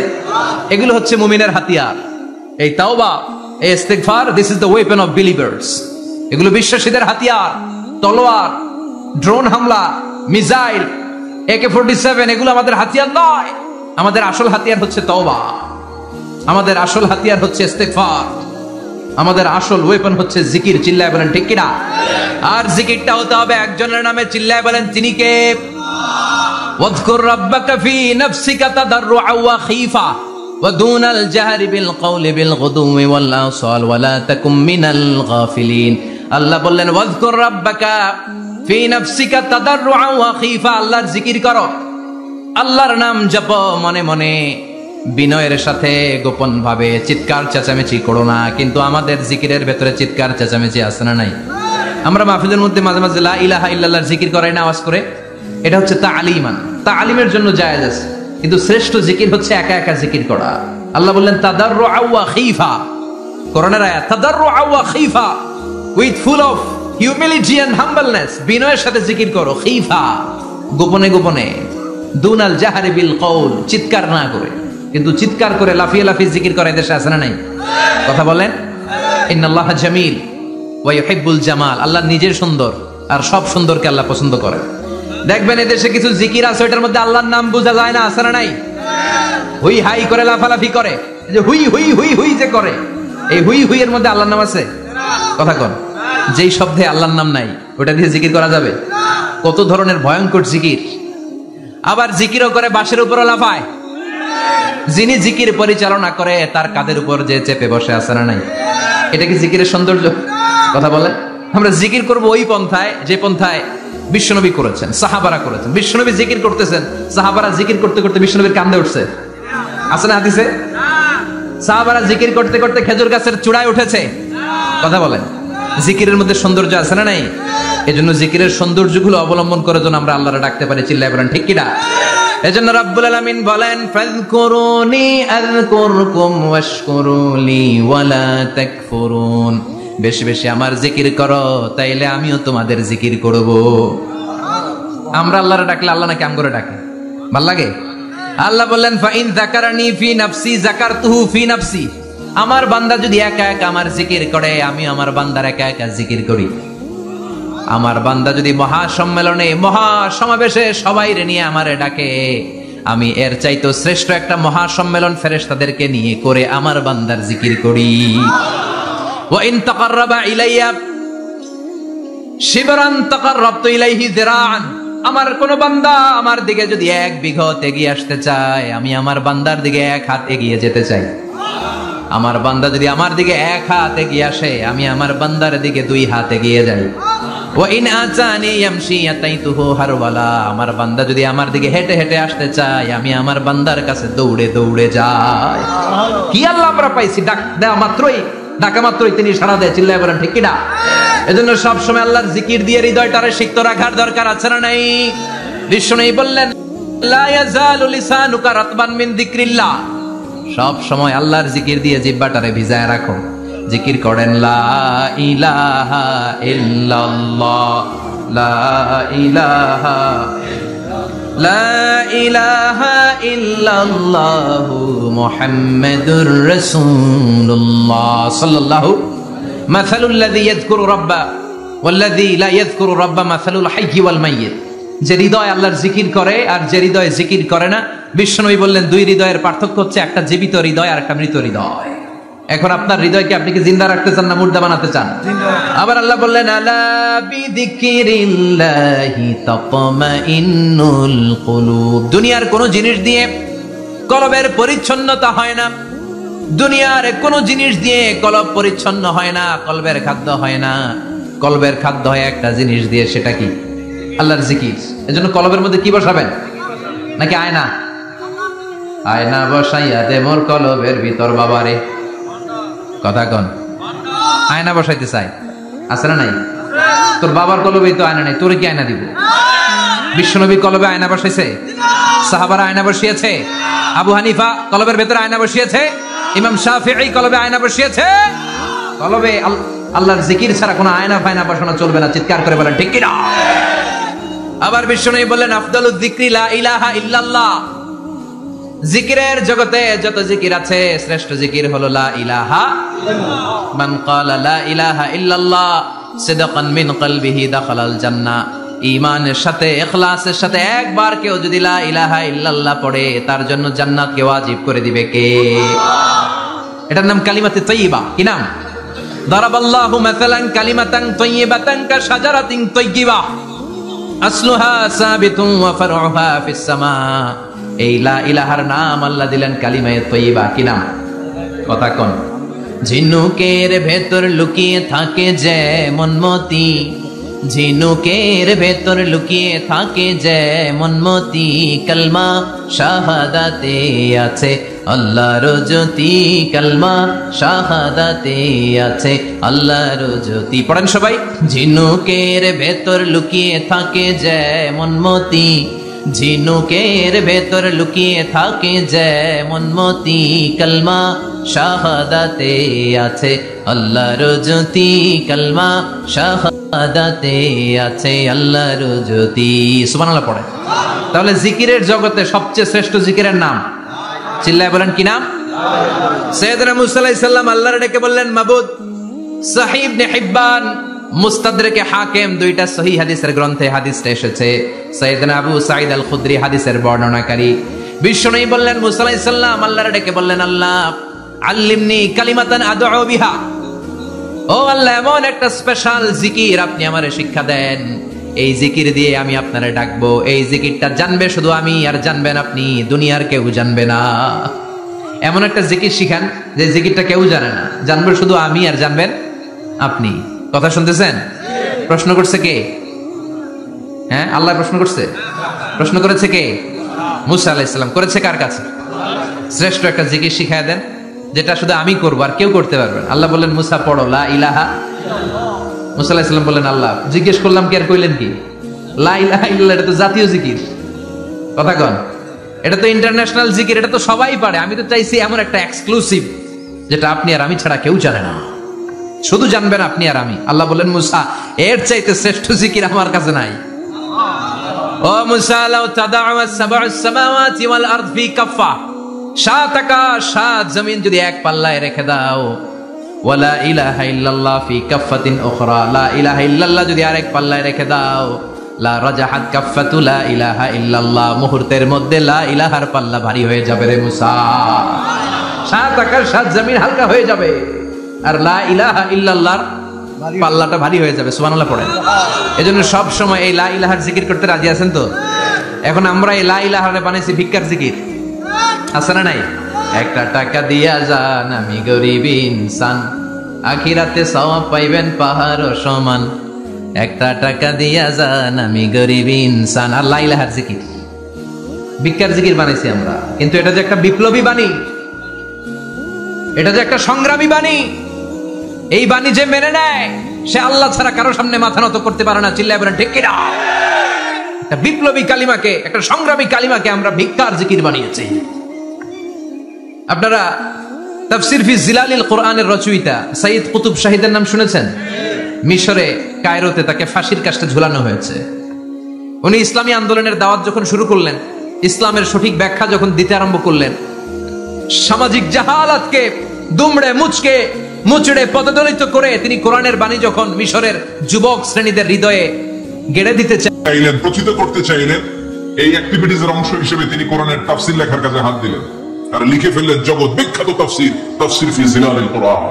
এগুলো হচ্ছে মুমিনের হাতিয়ার। এই তাওবা, এই ইস্তিগফার, this is the weapon of believers. এগুলো বিশ্বাসীদের হাতিয়ার। তলোয়ার, ড্রোন হামলা, মিসাইল, AK-47 এগুলো আমাদের হাতিয়ার নয়। আমাদের আসল হাতিয়ার হচ্ছে তওবা, আমাদের আসল হাতিয়ার হচ্ছে ইস্তিগফার, আমাদের আসল ওয়েপন হচ্ছে জিকির। চিল্লায় বলেন ঠিক কিনা? আর জিকিরটা হতে হবে একজনের নামে। চিল্লায় বলেন তিনি কে? ওয়াযকুর রাব্বাকা ফি নাফসিকা তাদাররুআ ওয়া খীফা ওয়া দুনাল জাহরি বিল কওলি বিল গুদুমি ওয়াল আসাল ওয়া লা তাকুম মিনাল গাফিলিন। আল্লাহ বললেন ওয়াযকুর রাব্বাকা ফি নাফসিকা তাদাররুআ ওয়া খীফা। আল্লাহর জিকির করো, আল্লাহর নাম জপো মনে মনে, বিনয়ের সাথে, গোপন ভাবে, চিৎকার চেঁচামেচি করো না। কিন্তু আমাদের জিকিরের ভেতরে চিৎকার চেঁচামেচি আছে না নাই? আমরা মাহফিলের মধ্যে মাঝে মাঝে লা ইলাহা ইল্লাল্লাহর জিকির করাই না আওয়াজ করে, এটা হচ্ছে তালিমান, তালিমের জন্য জায়েজ আছে, কিন্তু শ্রেষ্ঠ জিকির হচ্ছে একা একা জিকির করা। আল্লাহ বললেন তাদাররুআ ওয়া খীফা, কোরআনের আয়াত, তাদাররুআ ওয়া খীফা, with full of humility and humbleness, বিনয়ের সাথে জিকির করো, খীফা, গোপনে গোপনে, দুনাল জাহরি বিল কওল, চিৎকার না করে। কিন্তু চিৎকার করে লাফিয়ে লাফিয়ে জিকির করে দেশে আছে না নাই? কথা বলেন। ইন্নাল্লাহা জামিল ওয়া ইউহিব্বুল জামাল, আল্লাহ নিজের সুন্দর আর সব সুন্দরকে আল্লাহ পছন্দ করে। দেখবেন এদেশে কিছু জিকির আছে ওটার মধ্যে আল্লাহর নাম বোঝা যায় না, আছে না নাই? হুই হাই করে লাফালাফি করে, যে হুই হুই হুই হুই যে করে, এই হুই হুই এর মধ্যে আল্লাহর নাম আছে? কথা কন। যেই শব্দে আল্লাহর নাম নাই ওটা দিয়ে জিকির করা যাবে? কত ধরনের ভয়ঙ্কর জিকির। আবার জিকিরও করে বাঁশের উপর লাফায়, যিনি জিকির পরিচালনা করে তার কাঁধের উপর যে চেপে বসে, আছে না নাই? এটা কি জিকিরের সৌন্দর্য? কথা বলেন। আমরা জিকির করব ওই পন্থায় যে পন্থায় বিশ্বনবী করেছেন, সাহাবারা করেছেন। বিশ্বনবী জিকির করতেছেন, সাহাবারা জিকির করতে করতে বিশ্বনবীর কান্দে উঠছে, আছে না হাদিসে? সাহাবারা জিকির করতে করতে খেজুর গাছের চূড়ায় উঠেছে। কথা বলেন। জিকিরের মধ্যে সৌন্দর্য আছে না নাই? এজন্য জিকিরের সৌন্দর্যগুলো অবলম্বন করে যেন আমরা আল্লাহরে ডাকতে পারি। চিল্লায় বলেন ঠিক কিনা? এজন্য রাব্বুল আলামিন বলেন ফাযকুরুনি আযকুরকুম ওয়াশকুরুলি ওয়ালা তাকফুরুন, বেশি বেশি আমার জিকির করো তাইলে আমিও তোমাদের জিকির করব। আমরা আল্লাহরে ডাকলে আল্লাহ নাকি আমগরে ডাকে? ভাল লাগে? আল্লাহ বললেন ফাইন যাকারানি ফি নাফসি যাকারতুহু ফি নাফসি, আমার বান্দা যদি একা একা আমার জিকির করে আমি আমার বান্দার একা একা জিকির করি। আমার বান্দা যদি মহাসম্মেলনে মহাসমাবেশে সবাই রে নিয়ে আমারে ডাকে, আমি এর চাইতো শ্রেষ্ঠ একটা মহাসম্মেলন ফেরেশতাদেরকে নিয়ে করে আমার বান্দার জিকির করি। ওয়া ইন তাকাররাবা ইলাইয়া শিবরান তাকাররাবতু ইলাইহি যিরাআন, আমার কোন বান্দা আমার দিকে যদি এক বিঘত এগিয়ে আসতে চায় আমি আমার বান্দার দিকে এক হাত এগিয়ে যেতে চাই। আমার বান্দা যদি আমার দিকে এক হাত এগিয়ে আসে আমি আমার বান্দার দিকে দুই হাত এগিয়ে যাই। ওয়া ইন আতানি ইয়ামশি আতাইতুহু হারওয়ালা, আমার বান্দা যদি আমার দিকে হেঁটে হেঁটে আসতে চায় আমি আমার বান্দার কাছে দৌড়ে দৌড়ে যাই। কি আল্লাহ আমরা পাইছি, ডাক দেওয়া মাত্রই, ডাকা মাত্রই তিনি সাড়া দেয়। চিল্লায় বলেন ঠিক কিনা? এজন্য সব সময় আল্লাহর জিকির দিয়ে হৃদয়টারে সিক্ত রাখার দরকার আছে না নাই? বিষ্ণু বললেন লা ইয়াজালু লিসানুকা রাতবান মিন যিকরিল্লাহ, সব সময় আল্লাহর জিকির দিয়ে জিহ্বাটারে ভিজায় রাখো। জিকির করেন লা ইলাহা ইল্লাল্লাহ, লা ইলাহা লা ইলাহা ইল্লাল্লাহু মুহাম্মাদুর রাসূলুল্লাহ সাল্লাল্লাহু মাসালুল লাযী ইয়াযকুরু রাব্বা ওয়াল্লাযী লা ইয়াযকুরু রাব্বা মাসালুল হাইয়্যি ওয়াল মাইয়িত, যে হৃদয় আল্লাহর জিকির করে আর যে হৃদয় জিকির করে না। বিশ্বনবী বললেন দুই হৃদয়ের পার্থক্য হচ্ছে একটা জীবিত হৃদয় আর একটা মৃত হৃদয়। এখন আপনার হৃদয়কে আপনি কি জিন্দা রাখতে চান না মুর্দা বানাতে চান? আবার আল্লাহ বললেন আলা বিযিকরিল্লাহি তাতমাইন্নুল কুলুব, দুনিয়ার কোন জিনিস দিয়ে কলবের পরিচ্ছন্নতা হয় না, দুনিয়ার কোন জিনিস দিয়ে কলব পরিচ্ছন্ন হয় না, কলবের খাদ্য হয় না। কলবের খাদ্য হয় একটা জিনিস দিয়ে, সেটা কি? আল্লাহর জিকির। এজন্য কলবের মধ্যে কি বসাবেন? নাকি আয়না? আয়না বসাইয়া দে মোর কলবের ভিতর বাবারে। কথা কন। আয়না বসাইতে চাই, আছে না নাই? তোর বাবার কলবেই তো আয়না নাই, তোরে কি আয়না দিব? বিশ্বনবী কলবে আয়না বসাইছে, সাহাবারা আয়না বসিয়েছে, আবু হানিফা কলবের ভেতরে আয়না বসিয়েছে, ইমাম শাফিঈ কলবে আয়না বসিয়েছে। কলবে আল্লাহর জিকির ছাড়া কোনো আয়না ফায়না বসানো চলবে না। চিৎকার করে বলেন ঠিক কিনা? আবার বিশ্বনবী বললেন আফদালুয যিকরি লা ইলাহা ইল্লাল্লাহ, জিকিরের জগতে যত জিকির আছে শ্রেষ্ঠ জিকির হলো লা ইলাহা ইল্লাল্লাহ। মান ক্বালা লা ইলাহা ইল্লাল্লাহ সিদকান মিন কলবিহি দাখালাল জান্নাহ, ঈমানের সাথে ইখলাসের সাথে একবার কেউ যদি লা ইলাহা ইল্লাল্লাহ পড়ে তার জন্য জান্নাতকে ওয়াজিব করে দিবে কে? এটার নাম কালিমাতে তাইয়্যিবা। কি নাম? দারাবাল্লাহু মাসালান কালিমাতান তাইয়্যিবাতান কাশাজারাতিন তাইয়্যিবা আসলুহা সাবিতুন ওয়া ফারউহা ফিস সামা। এই লা ইলাহার নাম আল্লাহ দিলেন কালিমায়ে তাইয়্যিবা। কি নাম? কথা কোন। ঝিনুকের ভেতর লুকিয়ে থাকে যেমন মতি, ঝিনুকের ভেতর লুকিয়ে থাকে যেমন মতি, কালমা শাহাদাতে আছে আল্লাহর জ্যোতি, কালমা শাহাদাতে আছে আল্লাহর জ্যোতি। পড়েন সবাই। ঝিনুকের ভেতর লুকিয়ে থাকে যেমন মতি, ঝিনুকের ভেতর লুকিয়ে থাকে যেমন মতি, কালমা শাহাদাতে আছে আল্লাহর জ্যোতি, কালমা শাহাদাতে আছে আল্লাহর জ্যোতি। সুবহানাল্লাহ পড়ে। তাহলে জিকিরের জগতে সবচেয়ে শ্রেষ্ঠ জিকিরের নাম, চিল্লায় বলেন কি নাম? সাইয়েদনা মুসা আলাইহিস সালাম আল্লাহর ডেকে বললেন মাবুদ। সহিহ ইবনে হিব্বান, মুস্তাদরাকে হাকিম, দুইটা সহিহ হাদিসের গ্রন্থে হাদিসটা এসেছে। সাইয়েদনা আবু সাঈদ আল খুদরি হাদিসের বর্ণনাকারী। বিশ্বনবী বললেন মুসা আলাইহিস সালাম আল্লাহর ডেকে বললেন, আল্লাহ আল্লিমনি কালিমাতান আদউ বিহা, ও আল্লাহ এমন একটা স্পেশাল জিকির আপনি আমারে শিক্ষা দেন, এই জিকির দিয়ে আমি আপনারে ডাকবো। এই জিকিরটা জানবে শুধু আমি, আর জানবেন আপনি, দুনিয়ার কেউ জানবে না। এমন একটা জিকির শিখান যে জিকিরটা কেউ জানে না, জানবে শুধু আমি আর জানবেন আপনি। কথা শুনতেছেন? প্রশ্ন করছে কে? হ্যাঁ, আল্লাহ প্রশ্ন করছে। প্রশ্ন করেছে কে? মুসা আলাইহিস সালাম। করেছে কার কাছে? শ্রেষ্ঠ একটা জিকির শিখায় দেন যেটা শুধু আমি করবো আর কেউ করতে পারবেন। আল্লাহ বললেন মুসা পড়ো লা ইলাহা। মুসা আলাইহিস সালাম বললেন আল্লাহ জিজ্ঞেস করলাম কি আর কইলেন কি? লা ইলাহা ইল্লাল্লাহ, এটা তো জাতীয় জিকির। কথা কন, এটা তো ইন্টারন্যাশনাল জিকির, এটা তো সবাই পারে। আমি তো চাইছি এমন একটা এক্সক্লুসিভ যেটা আপনি আর আমি ছাড়া কেউ জানে না, শুধু জানবেন আপনি আর আমি। আল্লাহ বললেন মুসা এর চাইতে শ্রেষ্ঠ জিকির আমার কাছে নাই। ও মুসা লাউ তাদাউ সাবউস সামাওয়াতি ওয়াল আরদ ফি কাফা, সাত আকাশ সাত জমিন যদি এক পাল্লায় রেখে দাও, ওয়ালা ইলাহা ইল্লাল্লাহ ফি কাফাতিন উখরা, লা ইলাহা ইল্লাল্লাহ যদি আরেক পাল্লায় রেখে দাও, লা রাজাহাত কাফাতু লা ইলাহা ইল্লাল্লাহ, মুহূর্তের মধ্যে লা ইলাহার পাল্লা ভারী হয়ে যাবে রে মুসা। সাত আকাশ সাত জমিন হালকা হয়ে যাবে, আর লা ইলাহা ইল্লাল্লাহর পাল্লাটা ভারী হয়ে যাবে। সুবহানাল্লাহ পড়েন। এজন্য সব সময় এই লা ইলাহার জিকির করতে রাজি আছেন তো? এখন আমরা এই লা ইলাহারে বানাইছি ভিক্ষার জিকির, আছে না নাই? একটা টাকা দিয়া যান আমি গরিব ইনসান, আখিরাতে সওয়াব পাইবেন পাহাড় সমান। একটা টাকা দিয়া যান আমি গরিব ইনসান, আর লা ইলাহার জিকির ভিক্ষার জিকির বানাইছি আমরা। কিন্তু এটা যে একটা বিপ্লবী বাণী, এটা যে একটা সংগ্রামী বাণী, এই বাণী যে মেনে নেয় সে আল্লাহ ছাড়া কারো সামনে মাথা নত করতে পারে না। চিল্লায় বলেন ঠিক কিনা? একটা বিপ্লবী কালিমাকে, একটা সংগ্রামী কালিমাকে আমরা ভিক্ষার জিকির বানিয়েছি। আপনারা তাফসীর ফি জিলালিল কোরআনের রচয়িতা সাইয়্যিদ কুতুব শাহীদের নাম শুনেছেন? মিশরে কায়রোতে তাকে ফাঁসির কাস্টে ঝুলানো হয়েছে। উনি ইসলামী আন্দোলনের দাওয়াত যখন শুরু করলেন, ইসলামের সঠিক ব্যাখ্যা যখন দিতে আরম্ভ করলেন, সামাজিক জাহালাতকে দুমড়ে মুচড়ে পদদলিত করে তিনি কোরআনের বাণী যখন মিশরের যুবক শ্রেণীদের হৃদয়ে গেড়ে দিতে চাইলেন, প্রচিত করতে চাইলেন, এই অ্যাক্টিভিটিজের অংশ হিসেবে তিনি কোরআনের তাফসীর লেখার কাজে হাত দিলেন আর লিখে ফেললেন জগৎ বিখ্যাত তাফসীর, তাফসীর ফি জিলালিল কোরআন।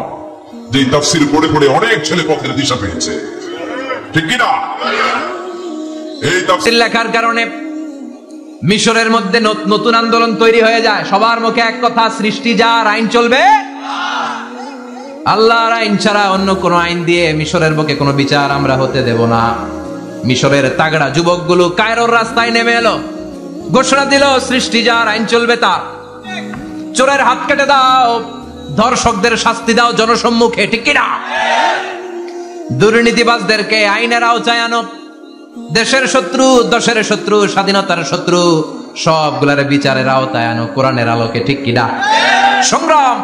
যে তাফসীর পড়ে পড়ে অনেক ছেলে পথের দিশা পেয়েছে, ঠিক কি না? এই তাফসীর লেখার কারণে মিশরের মধ্যে নতুন আন্দোলন তৈরি হয়ে যায়। সবার মুখে এক কথা, সৃষ্টি যার, আইন চলবে আল্লাহর আইন ছাড়া অন্য কোন আইন দিয়ে মিশরের বুকে কোনো বিচার আমরা হতে দেব না। মিশরের তাগড়া যুবকগুলো কায়রোর রাস্তায় নেমে এলো, ঘোষণা দিল সৃষ্টি যার, আইন চলবে তার। চোরের হাত কেটে দাও, ধর্ষকদের শাস্তি দাও জনসম্মুখে, ঠিক কিনা? দুর্নীতিবাজদেরকে আইনের আওতায় আনো। দেশের শত্রু, দশের শত্রু, স্বাধীনতার শত্রু সবগুলার বিচারের আওতায় আনো কোরআনের আলোকে, ঠিক কিনা? সংগ্রাম,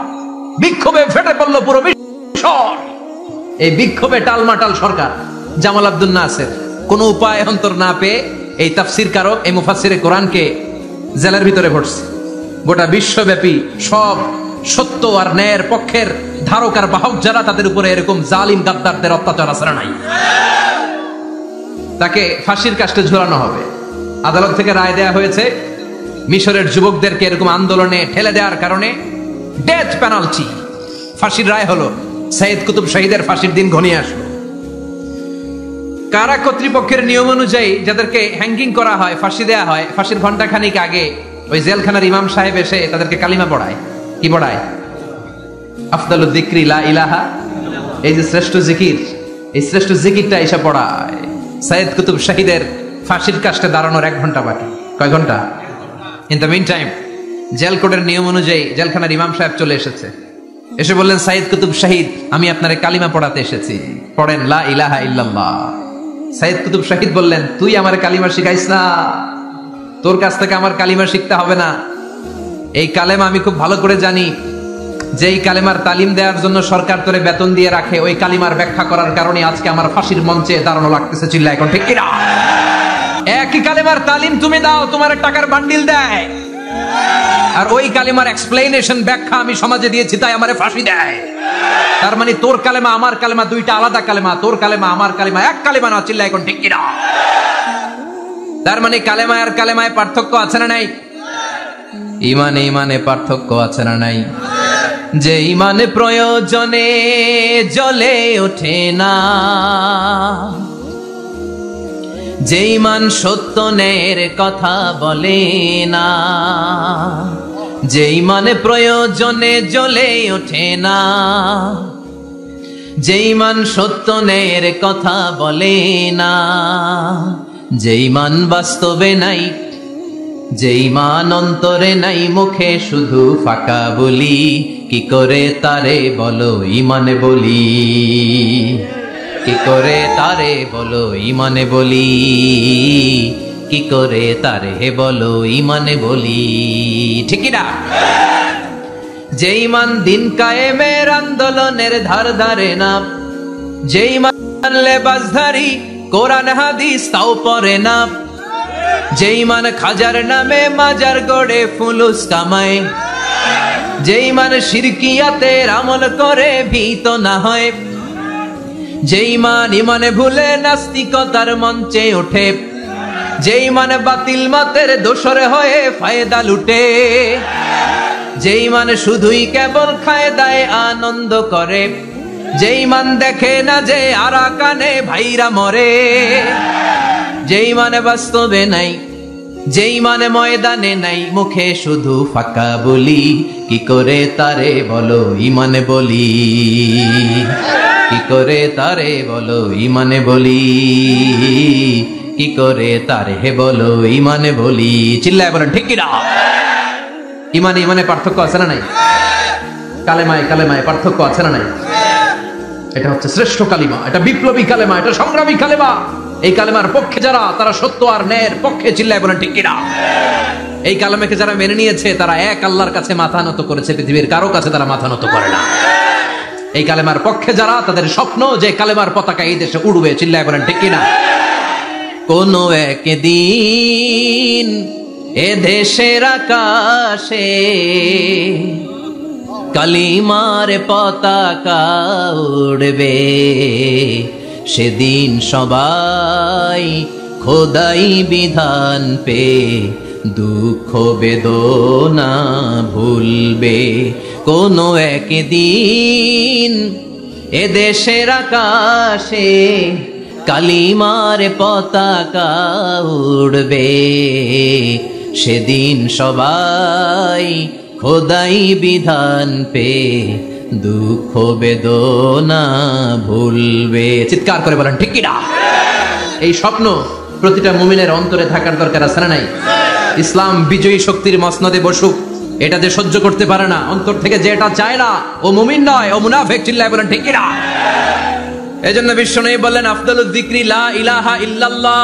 বিক্ষোভে ফেটে পড়ল পুরো বিশ্ব। এই বিক্ষোভে টালমাটাল সরকার জামাল আব্দুল নাসের কোন উপায় অন্তর না পেয়ে এই তাফসীর কারক, এই মুফাসসিরে কোরআনকে জেলের ভিতরে ভরছে। গোটা বিশ্বব্যাপী সব সত্য আর ন্যায়ের পক্ষের ধারক আর বাহক যারা, তাদের উপরে এরকম জালিম গাদ্দারদের অত্যাচার আসলে নাই। তাকে ফাঁসির কাস্টে ঝুলানো হবে। আদালত থেকে রায় দেয়া হয়েছে মিশরের যুবকদেরকে এরকম আন্দোলনে ঠেলে দেওয়ার কারণে ডেথ পেনাল্টি, ফাঁসির রায় হলো। সাইয়্যিদ কুতুব শাহীদের ফাঁসির দিন ঘনিয়ে আসলো। কারা কর্তৃপক্ষের নিয়ম অনুযায়ী যাদেরকে হ্যাঙ্গিং করা হয়, ফাঁসি দেয়া হয়, ফাঁসির ঘন্টাখানিক আগে ওই জেলখানার ইমাম সাহেব এসে তাদেরকে কালিমা পড়ায়। কি পড়ায়? আফদালুদ যিকরি লা ইলাহা, এই যে শ্রেষ্ঠ জিকির, এই শ্রেষ্ঠ জিকিরটা এসে পড়ায়। সাইয়্যিদ কুতুব শাহীদের ফাঁসির কাস্টে দাঁড়ানোর 1 ঘন্টা বাকি। কয় ঘন্টা? ইন দ্য মিন টাইম জেল কোডের নিয়ম অনুযায়ী জেলখানার ইমাম সাহেব চলে এসেছে, এসে বললেন, সাইদ কুতুব শাহিদ, আমি আপনারে কালিমা পড়াতে এসেছি, পড়েন লা ইলাহা ইল্লাল্লাহ। সাইদ কুতুব শাহিদ বললেন, তুই আমার কালিমা শিখাইস না, তোর কাছ থেকে আমার কালিমা শিখতে হবে না। এই কালেমা আমি খুব ভালো করে জানি, যে এই কালেমার তালিম দেওয়ার জন্য সরকার তোরে বেতন দিয়ে রাখে, ওই কালিমার ব্যাখ্যা করার কারণে আজকে আমার ফাঁসির মঞ্চে দাঁড়ানো লাগতেছে। চিল্লা এখন ঠিক কিনা? একই কালেমার তালিম তুমি দাও, তোমার টাকার বান্ডিল দেয়, আর ওই কালিমার এক্সপ্লেনেশন ব্যাখ্যা আমি সমাজে দিয়েছি, তাই আমারে ফাঁসি দেয়। তার মানে তোর কালেমা আমার কালেমা দুইটা আলাদা কালেমা, তোর কালেমা আমার কালেমা এক কালেমা না। চিল্লা এখন ঠিক কিনা? তার মানে কালেমায় আর কালেমায় পার্থক্য আছে না নাই? ইমানে ইমানে পার্থক্য আছে না নাই? যে ইমানে প্রয়োজনে জ্বলে ওঠে না, যে ইমান সত্য ন্যায়ের কথা বলে না, যে ইমানে প্রয়োজনে জ্বলে ওঠে না, যে ইমান সত্য ন্যায়ের কথা বলে না, যে ইমান বাস্তবে নাই, যে ইমান অন্তরে নাই, মুখে শুধু ফাঁকা বলি, কি করে তারে বলো ইমানে বলি, কি করে তারে বলো ইমানে বলি, কি করে তারে বলো ইমানে বলি। ঠিক না? যে ইমান দিন কায়েমের আন্দোলনের ধার ধারে না, যে ইমান লেবাসধারী কোরআন হাদিস তাও পড়ে না, যে ইমান খাজার নামে মাজার গড়ে ফুলুস কামায়, যে ইমান শিরকিয়াতের আমল করে ভীত না হয়, যে ইমান ইমানে ভুলে নাস্তিকতার মঞ্চে ওঠে, যে ইমান বাতিল মতের দোসরে হয়ে ফায়দা লুটে, যে ইমান শুধুই কেবল খায় দায় আনন্দ করে, যে ইমান দেখে না যে আরাকানে ভাইরা মরে, যে ইমানে বাস্তবে নাই, যে ইমানে ময়দানে নাই, মুখে শুধু ফাঁকা বলি, কি করে তারে বলো ইমানে বলি, কি করে তারে বলো ইমানে বলি, কি করে তারে বলো ইমানে বলি। চিল্লায় বলেন ঠিক কিনা? ইমানে ইমানে পার্থক্য আছে না নাই? কালেমায় কালেমায় পার্থক্য আছে না নাই? এটা হচ্ছে শ্রেষ্ঠ কালিমা, এটা বিপ্লবী কালেমা, এটা সংগ্রামী কালেমা। এই কালেমার পক্ষে যারা, তারা সত্য আর ন্যায়ের পক্ষে। চিল্লায় বলেন ঠিক কিনা? এই কালেমাকে যারা মেনে নিয়েছে, তারা এক আল্লাহর কাছে মাথা নত করেছে, পৃথিবীর কারো কাছে তারা মাথা নত করে না। এই কালেমার পক্ষে যারা, তাদের স্বপ্ন যে কালেমার পতাকা এই দেশে উড়বে। চিল্লায় বলেন ঠিক কিনা? কোন একদিন এ দেশের আকাশে কালিমার পতাকা উড়বে, সেদিন সবাই খোদাই বিধান পে দুঃখ বেদনা ভুলবে। কোন একদিন এ দেশের আকাশে কালিমার পতাকা উড়বে, সেদিন সবাই খোদাই বিধান পে দুঃখ বেদনা ভুলবে। চিৎকার করে বলেন ঠিক কিনা? এই স্বপ্ন প্রতিটা মুমিনের অন্তরে থাকার দরকার আছে না নাই? ইসলাম বিজয়ী শক্তির মসনদে বসুক, এটা যে সহ্য করতে পারে না, অন্তর থেকে যে এটা চায় না, ও মুমিন নয়, ও মুনাফিক। চিল্লায় বলেন ঠিক কিনা? এজন্য বিশ্বনবী বললেন, আফদালুয যিকরি লা ইলাহা ইল্লাল্লাহ।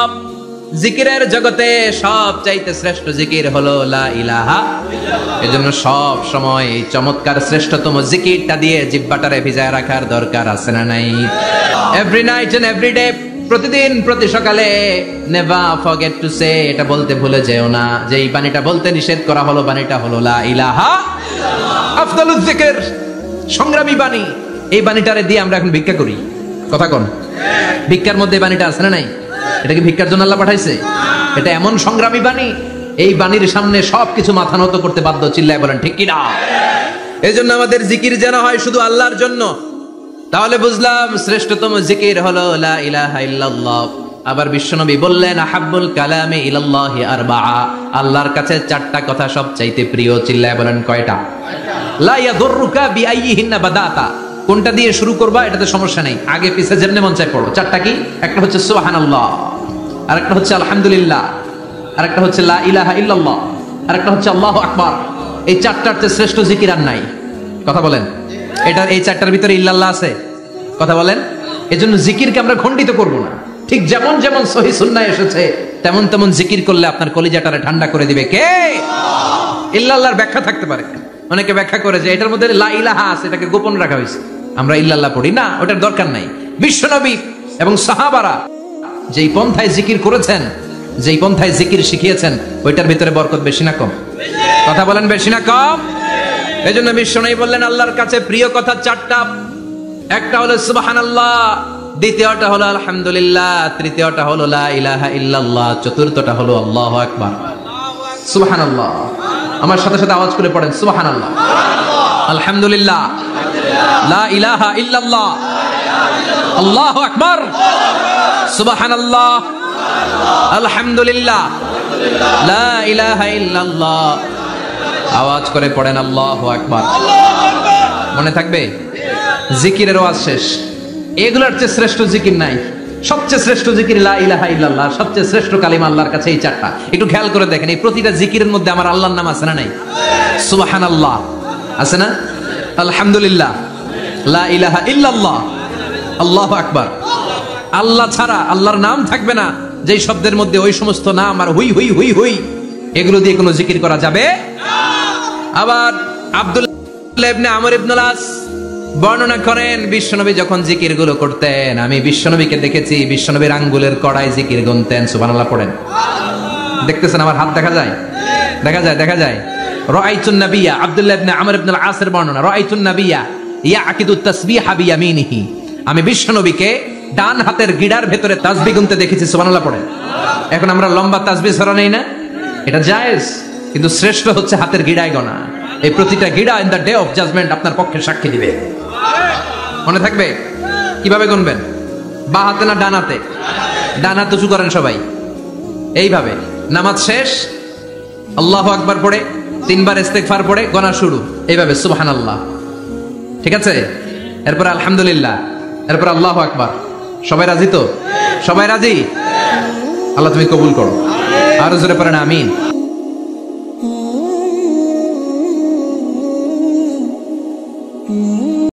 জিকিরের জগতে সব চাইতে শ্রেষ্ঠ জিকির হলো লা ইলাহা ইল্লাল্লাহ। এজন্য সব সময় চমৎকার শ্রেষ্ঠতম জিকিরটা দিয়ে জিহ্বাটারে ভিজায় রাখার দরকার আছে না নাই? Every night and every day, প্রতিদিন প্রতি সকালে নেভার ফরগেট টু সে, এটা বলতে ভুলে যেও না যে এই বাণীটা বলতে নিষেধ করা হলো, বাণীটা হলো লা ইলাহা ইল্লাল্লাহ। আফদালুয যিকর, সংগ্রামী বাণী। এই বাণীটারে দিয়ে আমরা এখন ভিক্ষা করি। কথা কোন? ভিক্ষার মধ্যে বাণীটা আছে না নাই? এটা কি ভিক্ষার জন্য আল্লাহ পাঠাইছে? এটা এমন সংগ্রামী বাণী, এই বাণীর সামনে সবকিছু মাথা নত করতে বাধ্য। চিল্লায় বলেন ঠিক কিনা? এই জন্য আমাদের জিকির যেন হয় শুধু আল্লাহর জন্য। তাহলে বুঝলাম শ্রেষ্ঠতম জিকির হলো লা ইলাহা ইল্লাল্লাহ। আবার বিশ্বনবী বললেন, আহাব্বুল কালামি ইলাল্লাহি আরবাআ, আল্লাহর কাছে চারটা কথা সবচাইতে প্রিয়। চিল্লায় বলেন কয়টা? লা ইয়াদুররুকা বিআইয়িহিন্না বাদাতা, কোনটা দিয়ে শুরু করবা এটাতে সমস্যা নেই, আগে পিছে যেমনে মন চায় পড়ো। চারটা কি? একটা হচ্ছে সুবহানাল্লাহ, আরেকটা হচ্ছে আলহামদুলিল্লাহ, আরেকটা হচ্ছে লা ইলাহা ইল্লাল্লাহ, আরেকটা হচ্ছে আল্লাহু আকবার। এই চারটার চেয়ে শ্রেষ্ঠ জিকির আর নাই। কথা বলেন, এটা এই চারটার ভিতরে ইল্লাল্লাহ আছে? কথা বলেন। এজন্য জিকিরকে আমরা খণ্ডিত করব না। ঠিক যেমন যেমন সহিহ সুন্নাহ এসেছে তেমন তেমন জিকির করলে আপনার কলিজাটারে ঠান্ডা করে দিবে কে? ইল্লাল্লাহর ব্যাখ্যা থাকতে পারে। অনেকে ব্যাখ্যা করে যে এটার মধ্যে লা ইলাহা আছে, এটাকে গোপন রাখা হয়েছে, আমরা ইল্লাল্লাহ পড়ি না, ওটার দরকার নাই। বিশ্বনবী এবং সাহাবারা যেই পন্থায় জিকির করেছেন, যেই পন্থায় জিকির শিখিয়েছেন, ওইটার ভিতরে বরকত বেশি না কম? কথা বলেন, বেশি না কম? এজন্য বিশ্বনবী বললেন আল্লাহর কাছে প্রিয় কথা চারটা। একটা হলো সুবহানাল্লাহ, দ্বিতীয়টা হলো আলহামদুলিল্লাহ, তৃতীয়টা হলো লা ইলাহা ইল্লাল্লাহ, চতুর্থটা হলো আল্লাহু আকবার। সুবহানাল্লাহ, আমার সাথে সাথে আওয়াজ করে পড়েন সুবহানাল্লাহ, আলহামদুলিল্লাহ, লা ইলাহা ইল্লাল্লাহ, আল্লাহু আকবার, সুবহানাল্লাহ, আলহামদুলিল্লাহ, লা ইলাহা ইল্লাল্লাহ। আওয়াজ করে পড়েন আল্লাহু আকবার। মনে থাকবে? জিকিরের ওয়াজ শেষ। এগুলোর চেয়ে শ্রেষ্ঠ জিকির নাই। সবচেয়ে শ্রেষ্ঠ জিকির লা ইলাহা ইল্লাল্লাহ, সবচেয়ে শ্রেষ্ঠ কালিমা আল্লাহর কাছে এই চারটা। একটু খেয়াল করে দেখেন, এই প্রতিটা জিকিরের মধ্যে আমার আল্লাহর নাম আছে না নাই? সুবহানাল্লাহ আছে না? আলহামদুলিল্লাহ, লা ইলাহা ইল্লাল্লাহ, আল্লাহু আকবার। আল্লাহ ছাড়া আল্লাহর নাম থাকবে না যেই শব্দের মধ্যে ওই সমস্ত নাম আর হুই হুই হুই হুই, এগুলো দিয়ে কোনো জিকির করা যাবে? আবার আব্দুল্লাহ ইবনে আমর ইবনে আস বর্ণনা করেন, বিশ্বনবী যখন জিকির গুলো করতেন, আমি বিশ্বনবীকে দেখেছি বিশ্বনবীর আঙ্গুলের কড়াই জিকির গুনতেন। সুবহানাল্লাহ পড়েন। দেখতেছেন আমার হাত দেখা যায়? দেখা যায়, দেখা যায়। রাআইতুন নাবিয়্যা, আব্দুল্লাহ ইবনে আমর ইবনে আস এর বর্ণনা, রাআইতুন নাবিয়্যা ইয়াকিদুত তাসবিহা বিয়ামিনিহি, আমি বিশ্বনবীকে ডান হাতের গিড়ার ভেতরে তাসবিহ গুনতে দেখেছি। সুবহানাল্লাহ পড়েন। এখন আমরা লম্বা তাসবিহ ছড়া নেই না, এটা জায়েজ, কিন্তু শ্রেষ্ঠ হচ্ছে হাতের গিড়ায় গোনা। এই প্রতিটা গিড়া in the day of judgment আপনার পক্ষে সাক্ষী দিবে। মনে থাকবে? কিভাবে গুনবেন? বা হাতে না ডান হাতে? ডান হাত উঁচু করেন সবাই, এইভাবে। নামাজ শেষ, আল্লাহু আকবার পড়ে 3 বার ইস্তেগফার পড়ে গোনা শুরু, এইভাবে সুবহানাল্লাহ। ঠিক আছে? এরপর আলহামদুলিল্লাহ, এরপর আল্লাহু আকবার। সবাই রাজি তো? সবাই রাজি? আল্লাহ তুমি কবুল করো। আরো জোরে পড়েন আমিন।